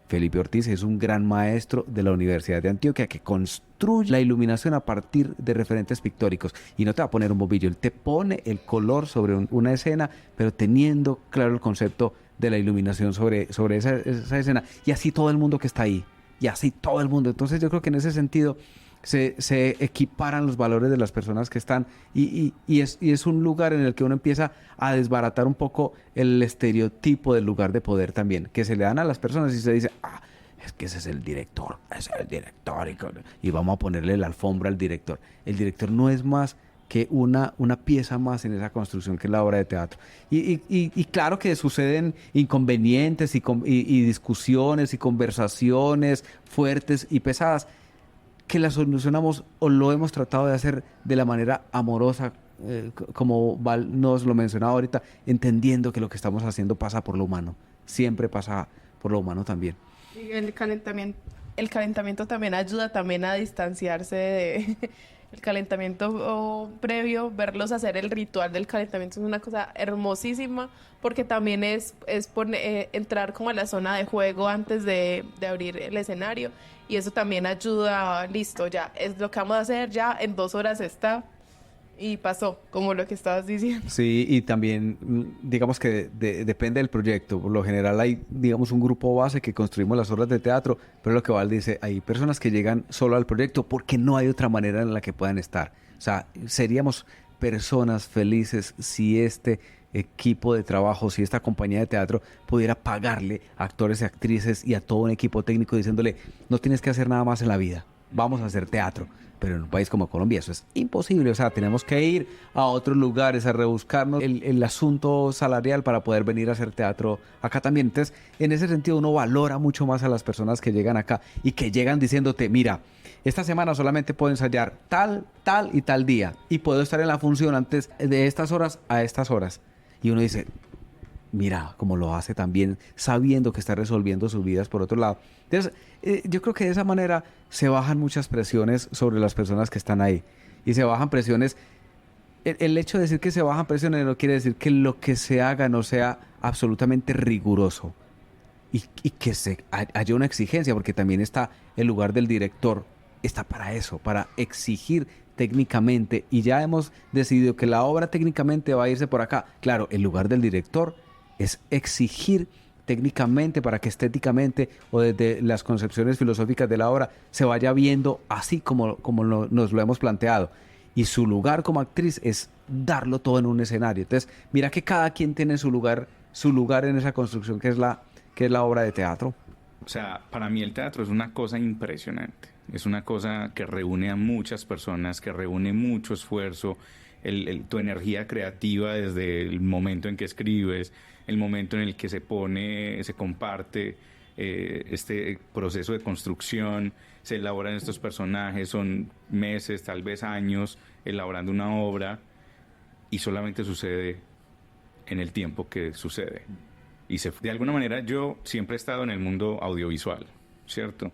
Felipe Ortiz es un gran maestro de la Universidad de Antioquia que construye la iluminación a partir de referentes pictóricos. Y no te va a poner un bombillo, él te pone el color sobre una escena, pero teniendo claro el concepto de la iluminación sobre esa escena. Y así todo el mundo que está ahí, y así todo el mundo. Entonces yo creo que en ese sentido se equiparan los valores de las personas que están, y es un lugar en el que uno empieza a desbaratar un poco el estereotipo del lugar de poder también, que se le dan a las personas, y se dice, es que ese es el director, y vamos a ponerle la alfombra al director. El director no es más que una pieza más en esa construcción que es la obra de teatro. Y claro que suceden inconvenientes y discusiones y conversaciones fuertes y pesadas, que la solucionamos o lo hemos tratado de hacer de la manera amorosa, como Val nos lo mencionaba ahorita, entendiendo que lo que estamos haciendo pasa por lo humano, siempre pasa por lo humano también. Y el calentamiento también ayuda también a distanciarse de el calentamiento previo, verlos hacer el ritual del calentamiento es una cosa hermosísima, porque también es entrar como a la zona de juego antes de abrir el escenario, y eso también ayuda. Listo, ya es lo que vamos a hacer, ya en 2 horas está, y pasó, como lo que estabas diciendo. Sí, y también digamos que depende del proyecto. Por lo general hay, digamos, un grupo base que construimos las obras de teatro, pero lo que Val dice, hay personas que llegan solo al proyecto porque no hay otra manera en la que puedan estar. O sea, seríamos personas felices si este equipo de trabajo, si esta compañía de teatro pudiera pagarle a actores y actrices y a todo un equipo técnico diciéndole, no tienes que hacer nada más en la vida. vamos a hacer teatro. Pero en un país como Colombia eso es imposible. O sea, tenemos que ir a otros lugares a rebuscarnos el asunto salarial para poder venir a hacer teatro acá también. Entonces, en ese sentido, uno valora mucho más a las personas que llegan acá y que llegan diciéndote, mira, esta semana solamente puedo ensayar tal, tal y tal día. Y puedo estar en la función antes de estas horas a estas horas. Y uno dice, mira cómo lo hace también, sabiendo que está resolviendo sus vidas por otro lado. Entonces, yo creo que de esa manera se bajan muchas presiones sobre las personas que están ahí. Y se bajan presiones. El hecho de decir que se bajan presiones no quiere decir que lo que se haga no sea absolutamente riguroso. Y que haya una exigencia, porque también está el lugar del director. Está para eso, para exigir técnicamente. Y ya hemos decidido que la obra técnicamente va a irse por acá. Claro, el lugar del director es exigir técnicamente para que estéticamente o desde las concepciones filosóficas de la obra se vaya viendo así como nos lo hemos planteado. Y su lugar como actriz es darlo todo en un escenario. Entonces, mira que cada quien tiene su lugar en esa construcción que es la obra de teatro. O sea, para mí el teatro es una cosa impresionante. Es una cosa que reúne a muchas personas, que reúne mucho esfuerzo, tu energía creativa desde el momento en que escribes, el momento en el que se comparte este proceso de construcción, se elaboran estos personajes, son meses, tal vez años, elaborando una obra y solamente sucede en el tiempo que sucede. De alguna manera yo siempre he estado en el mundo audiovisual, ¿cierto?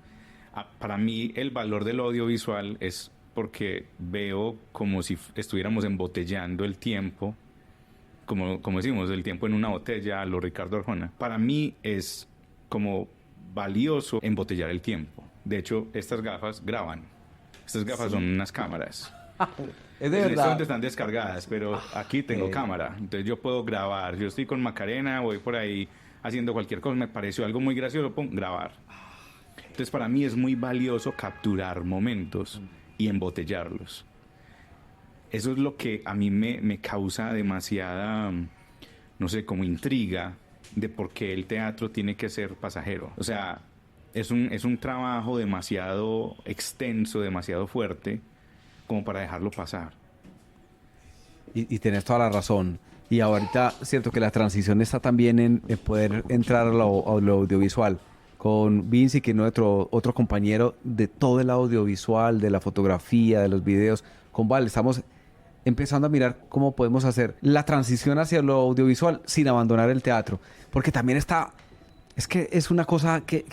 Para mí el valor del audiovisual es porque veo como si estuviéramos embotellando el tiempo, como decimos, el tiempo en una botella a lo Ricardo Arjona. Para mí es como valioso embotellar el tiempo. De hecho, estas gafas graban. Estas gafas son unas cámaras. Es de verdad. Estas están descargadas, pero aquí tengo cámara. Entonces yo puedo grabar. Yo estoy con Macarena, voy por ahí haciendo cualquier cosa, me pareció algo muy gracioso, pum, grabar. Entonces para mí es muy valioso capturar momentos y embotellarlos. Eso es lo que a mí me causa demasiada, no sé, como intriga de por qué el teatro tiene que ser pasajero. O sea, es un trabajo demasiado extenso, demasiado fuerte, como para dejarlo pasar. Y tienes toda la razón. Y ahorita, cierto que la transición está también en poder entrar a lo audiovisual. Con Vinci, que es nuestro otro compañero de todo el audiovisual, de la fotografía, de los videos. Con Val, estamos empezando a mirar cómo podemos hacer la transición hacia lo audiovisual sin abandonar el teatro. Porque también es que es una cosa que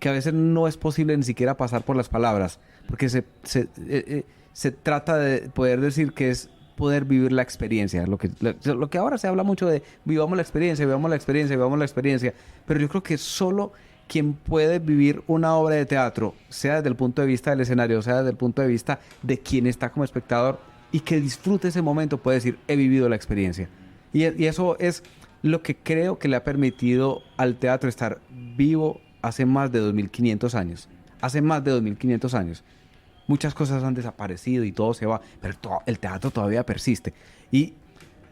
a veces no es posible ni siquiera pasar por las palabras. Porque se trata de poder decir que es poder vivir la experiencia. Lo que ahora se habla mucho de vivamos la experiencia, vivamos la experiencia, vivamos la experiencia. Pero yo creo que solo quien puede vivir una obra de teatro, sea desde el punto de vista del escenario, sea desde el punto de vista de quien está como espectador y que disfrute ese momento, puede decir, he vivido la experiencia. Y eso es lo que creo que le ha permitido al teatro estar vivo hace más de 2.500 años. Hace más de 2.500 años. Muchas cosas han desaparecido y todo se va, pero el teatro todavía persiste. Y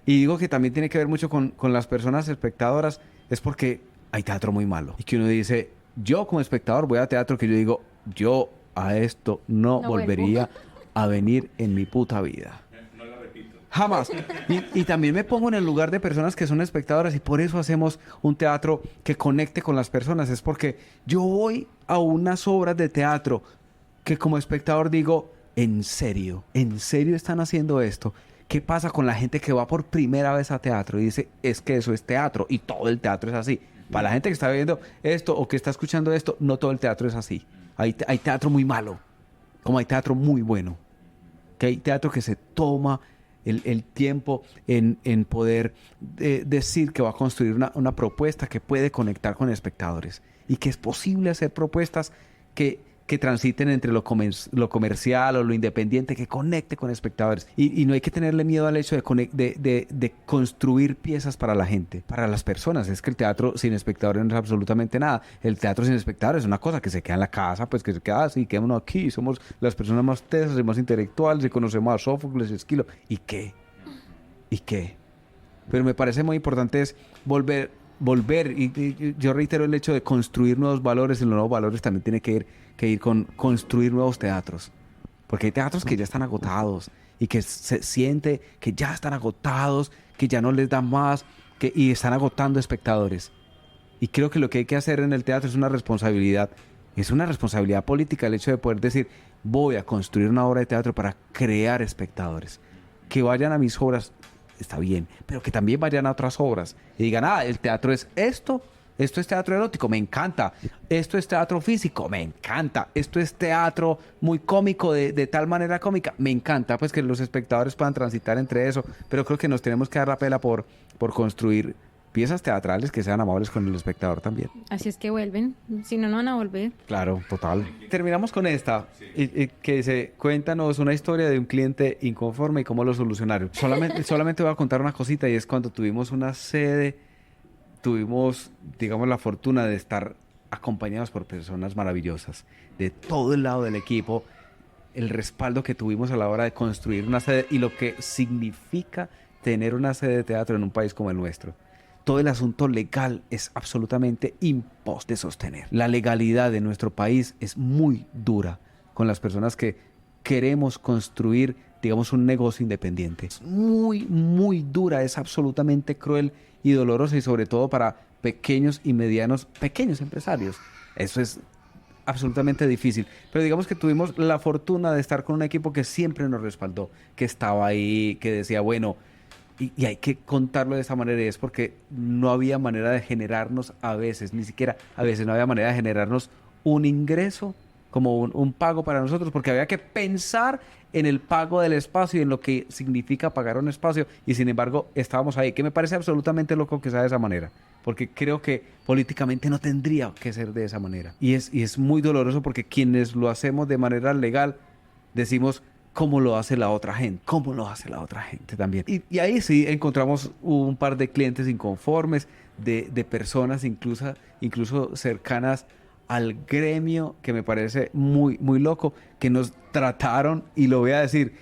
digo que también tiene que ver mucho con las personas espectadoras, es porque hay teatro muy malo. Y que uno dice, yo como espectador voy a teatro que yo digo, yo a esto no volvería a venir en mi puta vida. No lo repito. Jamás. Y también me pongo en el lugar de personas que son espectadoras y por eso hacemos un teatro que conecte con las personas. Es porque yo voy a unas obras de teatro que como espectador digo, ¿en serio están haciendo esto? ¿Qué pasa con la gente que va por primera vez a teatro y dice, es que eso es teatro y todo el teatro es así? Para la gente que está viendo esto o que está escuchando esto, no todo el teatro es así. Hay teatro muy malo, como hay teatro muy bueno. Que hay teatro que se toma el tiempo en poder decir que va a construir una propuesta que puede conectar con espectadores. Y que es posible hacer propuestas que transiten entre lo comercial o lo independiente, que conecte con espectadores. Y no hay que tenerle miedo al hecho de construir piezas para la gente, para las personas. Es que el teatro sin espectadores no es absolutamente nada. El teatro sin espectadores es una cosa que se queda en la casa, pues que se queda así, quedémonos aquí, somos las personas más tesas y más intelectuales y conocemos a Sófocles y Esquilo. ¿Y qué? Pero me parece muy importante es volver volver, y yo reitero el hecho de construir nuevos valores, y los nuevos valores también tiene que ir con construir nuevos teatros, porque hay teatros que ya están agotados y que se siente que ya están agotados, que ya no les dan más, y están agotando espectadores. Y creo que lo que hay que hacer en el teatro es una responsabilidad política, el hecho de poder decir, voy a construir una obra de teatro para crear espectadores, que vayan a mis obras, está bien, pero que también vayan a otras obras y digan, el teatro es esto es teatro erótico, me encanta, esto es teatro físico, me encanta, esto es teatro muy cómico, de tal manera cómica, me encanta, pues que los espectadores puedan transitar entre eso, pero creo que nos tenemos que dar la pela por construir piezas teatrales que sean amables con el espectador también. Así es que vuelven, si no, no van a volver. Claro, total. Terminamos con esta, que dice, cuéntanos una historia de un cliente inconforme y cómo lo solucionaron. Solamente voy a contar una cosita, y es cuando tuvimos una sede, tuvimos, digamos, la fortuna de estar acompañados por personas maravillosas, de todo el lado del equipo, el respaldo que tuvimos a la hora de construir una sede y lo que significa tener una sede de teatro en un país como el nuestro. Todo el asunto legal es absolutamente imposible de sostener. La legalidad de nuestro país es muy dura con las personas que queremos construir, digamos, un negocio independiente. Es muy, muy dura, es absolutamente cruel y dolorosa, y sobre todo para pequeños empresarios. Eso es absolutamente difícil. Pero digamos que tuvimos la fortuna de estar con un equipo que siempre nos respaldó, que estaba ahí, que decía, bueno, y hay que contarlo de esa manera, y es porque no había manera de generarnos a veces, ni siquiera a veces no había manera de generarnos un ingreso, como un pago para nosotros, porque había que pensar en el pago del espacio y en lo que significa pagar un espacio, y sin embargo estábamos ahí, que me parece absolutamente loco que sea de esa manera, porque creo que políticamente no tendría que ser de esa manera, y es muy doloroso porque quienes lo hacemos de manera legal decimos, cómo lo hace la otra gente también. Y ahí sí encontramos un par de clientes inconformes, de personas incluso cercanas al gremio, que me parece muy, muy loco, que nos trataron, y lo voy a decir,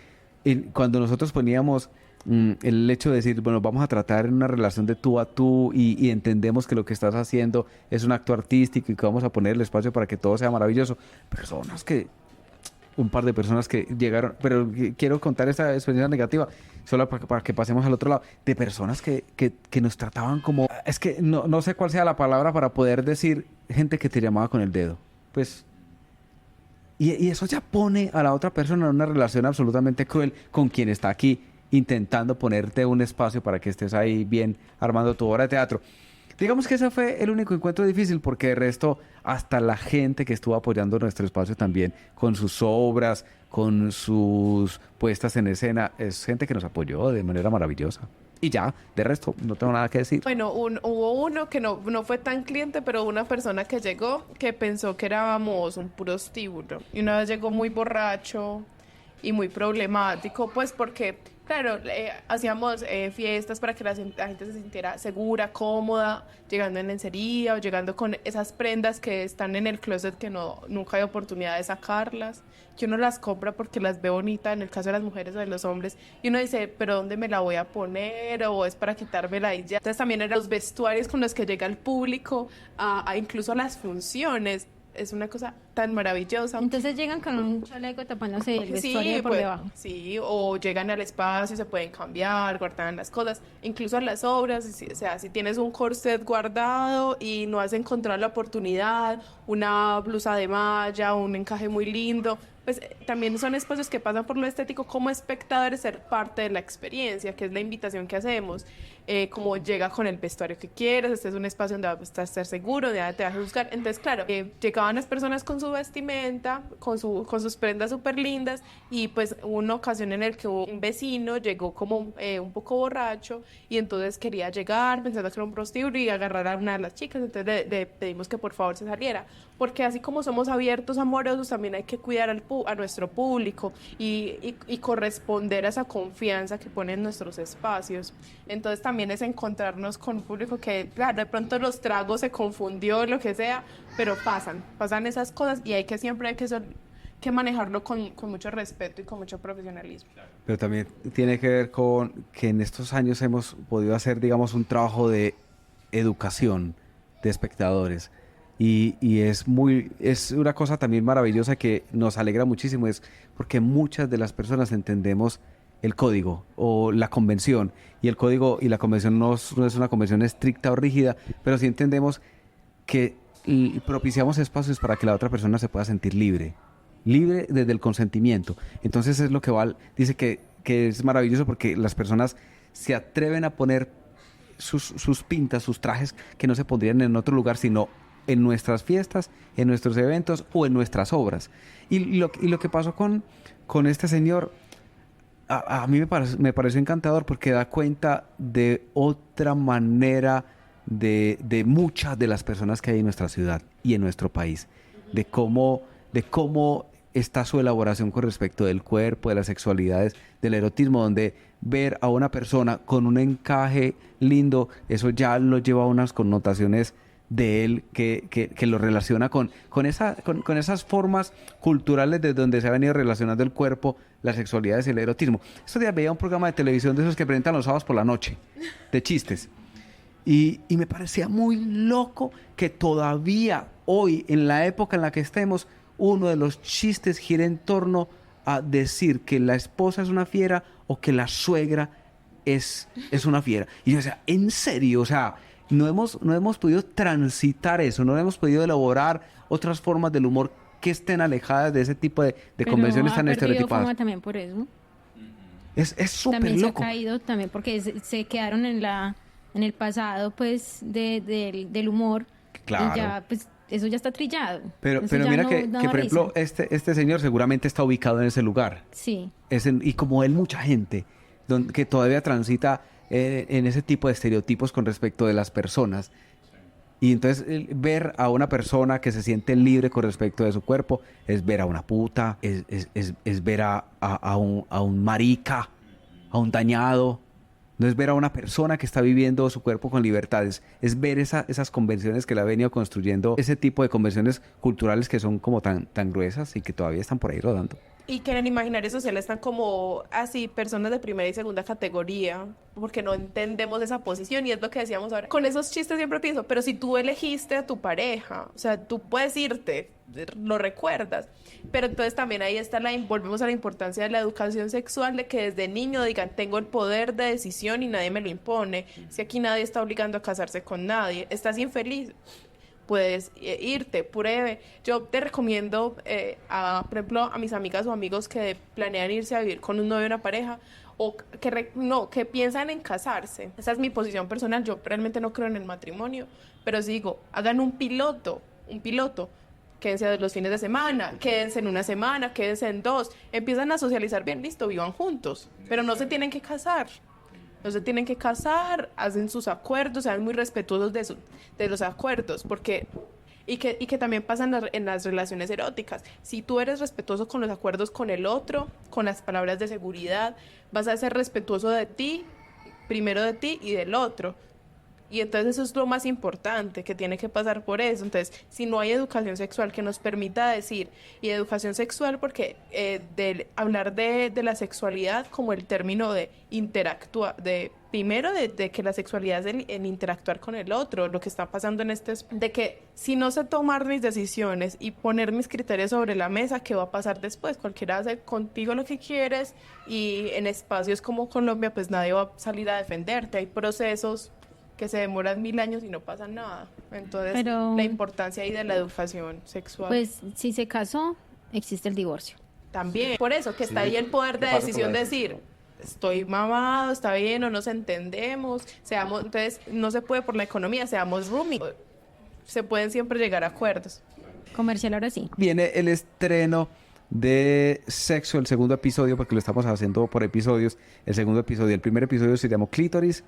cuando nosotros poníamos el hecho de decir, bueno, vamos a tratar en una relación de tú a tú, y entendemos que lo que estás haciendo es un acto artístico y que vamos a poner el espacio para que todo sea maravilloso, un par de personas que llegaron, pero quiero contar esta experiencia negativa, solo para que pasemos al otro lado, de personas que nos trataban como, es que no sé cuál sea la palabra para poder decir, gente que te llamaba con el dedo, pues, y eso ya pone a la otra persona en una relación absolutamente cruel con quien está aquí intentando ponerte un espacio para que estés ahí bien armando tu obra de teatro. Digamos que ese fue el único encuentro difícil, porque de resto hasta la gente que estuvo apoyando nuestro espacio también con sus obras, con sus puestas en escena, es gente que nos apoyó de manera maravillosa. Y ya, de resto, no tengo nada que decir. Bueno, hubo uno que no fue tan cliente, pero una persona que llegó que pensó que éramos un prostíbulo. Y una vez llegó muy borracho y muy problemático, pues porque... Claro, hacíamos fiestas para que la gente se sintiera segura, cómoda, llegando en lencería o llegando con esas prendas que están en el closet que nunca hay oportunidad de sacarlas, que uno las compra porque las ve bonitas, en el caso de las mujeres o de los hombres, y uno dice, pero ¿dónde me la voy a poner? O es para quitármela y ya. Entonces también eran los vestuarios con los que llega el público, incluso a las funciones. Es una cosa tan maravillosa. Entonces llegan con un chaleco tapándose el vestuario por debajo. Sí, o llegan al espacio, se pueden cambiar, guardan las cosas, incluso en las obras, o sea, si tienes un corset guardado y no has encontrado la oportunidad, una blusa de malla, un encaje muy lindo, pues también son espacios que pasan por lo estético como espectadores, ser parte de la experiencia, que es la invitación que hacemos, como llega con el vestuario que quieres, este es un espacio donde vas a estar seguro, donde te vas a buscar. Entonces, claro, llegaban las personas con su vestimenta, con sus prendas súper lindas, y pues hubo una ocasión en la que un vecino llegó como un poco borracho, y entonces quería llegar pensando que era un prostíbulo y agarrar a una de las chicas. Entonces le pedimos que por favor se saliera, porque así como somos abiertos, amorosos, también hay que cuidar a nuestro público y corresponder a esa confianza que ponen nuestros espacios. Entonces también es encontrarnos con un público que, claro, de pronto los tragos se confundió, lo que sea, pero pasan esas cosas, y siempre hay que manejarlo con mucho respeto y con mucho profesionalismo. Pero también tiene que ver con que en estos años hemos podido hacer, digamos, un trabajo de educación de espectadores. Y es una cosa también maravillosa que nos alegra muchísimo, es porque muchas de las personas entendemos el código o la convención, y el código y la convención no es una convención estricta o rígida, pero sí entendemos que propiciamos espacios para que la otra persona se pueda sentir libre desde el consentimiento. Entonces es lo que Val dice que es maravilloso, porque las personas se atreven a poner sus pintas, sus trajes que no se pondrían en otro lugar, sino en nuestras fiestas, en nuestros eventos o en nuestras obras. Y lo que pasó con este señor, a mí me pareció encantador, porque da cuenta de otra manera de muchas de las personas que hay en nuestra ciudad y en nuestro país, de cómo está su elaboración con respecto del cuerpo, de las sexualidades, del erotismo, donde ver a una persona con un encaje lindo, eso ya lo lleva a unas connotaciones de él que lo relaciona con esas formas culturales de donde se ha venido relacionando el cuerpo, las sexualidades y el erotismo. Estos días veía un programa de televisión de esos que presentan los sábados por la noche, de chistes. Y me parecía muy loco que todavía hoy, en la época en la que estemos, uno de los chistes gira en torno a decir que la esposa es una fiera o que la suegra es una fiera. Y yo decía, ¿en serio? O sea, no hemos podido transitar eso, no hemos podido elaborar otras formas del humor que estén alejadas de ese tipo de convenciones tan estereotipadas. Fama también por eso. Es súper también loco. Se ha caído también porque se quedaron en el pasado, pues, del humor. Claro. Y ya, pues, eso ya está trillado. Pero mira que por ejemplo, este señor seguramente está ubicado en ese lugar. Sí. Y como él, mucha gente que todavía transita en ese tipo de estereotipos con respecto de las personas. Y entonces ver a una persona que se siente libre con respecto de su cuerpo es ver a una puta, es ver a un marica, a un dañado. No es ver a una persona que está viviendo su cuerpo con libertades, es ver esas convenciones que le ha venido construyendo, ese tipo de convenciones culturales que son como tan gruesas y que todavía están por ahí rodando. Y que en el imaginario social están como así, personas de primera y segunda categoría, porque no entendemos esa posición, y es lo que decíamos ahora. Con esos chistes siempre pienso, pero si tú elegiste a tu pareja, o sea, tú puedes irte, lo recuerdas, pero entonces también ahí está volvemos a la importancia de la educación sexual, de que desde niño digan, tengo el poder de decisión y nadie me lo impone. Si aquí nadie está obligando a casarse con nadie, estás infeliz, puedes irte, pruebe. Yo te recomiendo, por ejemplo, a mis amigas o amigos que planean irse a vivir con un novio o una pareja, o que piensan en casarse. Esa es mi posición personal. Yo realmente no creo en el matrimonio, pero sí digo, hagan un piloto. Quédense los fines de semana, quédense en una semana, quédense en 2. Empiezan a socializar bien, listo, vivan juntos, pero no se tienen que casar. No se tienen que casar, hacen sus acuerdos, sean muy respetuosos de los acuerdos, porque y que también pasa en las relaciones eróticas. Si tú eres respetuoso con los acuerdos con el otro, con las palabras de seguridad, vas a ser respetuoso de ti, primero de ti y del otro. Y entonces eso es lo más importante, que tiene que pasar por eso. Entonces, si no hay educación sexual que nos permita decir, y educación sexual porque hablar de la sexualidad como el término de interactuar, primero de que la sexualidad es el interactuar con el otro, lo que está pasando de que si no sé tomar mis decisiones y poner mis criterios sobre la mesa, ¿qué va a pasar después? Cualquiera hace contigo lo que quieres, y en espacios como Colombia, pues nadie va a salir a defenderte. Hay procesos que se demoran 1000 años y no pasa nada. Entonces, pero, la importancia ahí de la educación sexual. Pues, si se casó, existe el divorcio. También, por eso, que está ahí el poder de decisión de decir, estoy mamado, está bien, o nos entendemos, entonces, no se puede por la economía, seamos roomie. Se pueden siempre llegar a acuerdos. Comercial ahora sí. Viene el estreno de Sexo, el segundo episodio, porque lo estamos haciendo por episodios. El segundo episodio, el primer episodio se llamó Clítoris,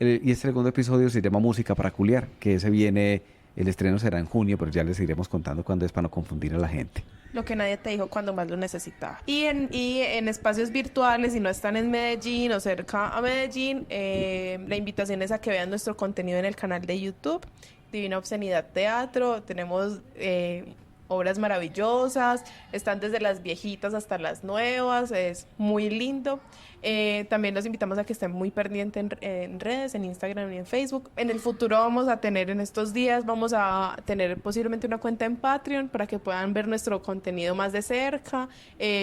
y este segundo episodio se llama Música para Culiar, que ese viene, el estreno será en junio, pero ya les iremos contando cuándo es para no confundir a la gente. Lo que nadie te dijo cuando más lo necesitaba. Y en espacios virtuales, si no están en Medellín o cerca a Medellín, la invitación es a que vean nuestro contenido en el canal de YouTube, Divina Obscenidad Teatro. Tenemos obras maravillosas, están desde las viejitas hasta las nuevas, es muy lindo. También los invitamos a que estén muy pendientes en redes, en Instagram y en Facebook. En el futuro vamos a tener, en estos días, vamos a tener posiblemente una cuenta en Patreon para que puedan ver nuestro contenido más de cerca,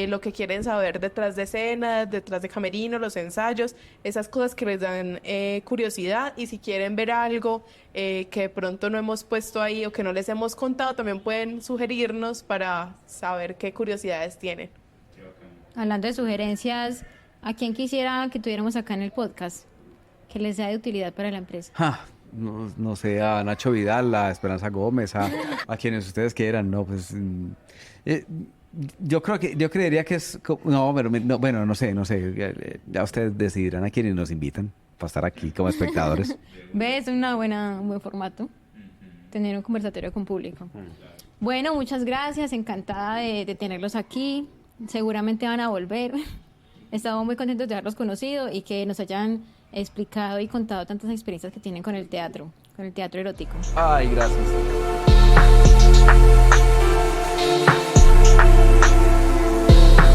lo que quieren saber detrás de escenas, detrás de camerino, los ensayos, esas cosas que les dan curiosidad, y si quieren ver algo que de pronto no hemos puesto ahí o que no les hemos contado, también pueden sugerirnos para saber qué curiosidades tienen. Hablando de sugerencias, ¿a quién quisiera que tuviéramos acá en el podcast? Que les sea de utilidad para la empresa. No sé, a Nacho Vidal, a Esperanza Gómez, a quienes ustedes quieran, no, pues yo creería que es no, pero bueno, no sé, ya ustedes decidirán a quienes nos invitan para estar aquí como espectadores. ¿Ves? Un buen formato. Tener un conversatorio con público. Bueno, muchas gracias, encantada de tenerlos aquí. Seguramente van a volver. Estamos muy contentos de haberlos conocido y que nos hayan explicado y contado tantas experiencias que tienen con el teatro erótico. Ay, gracias.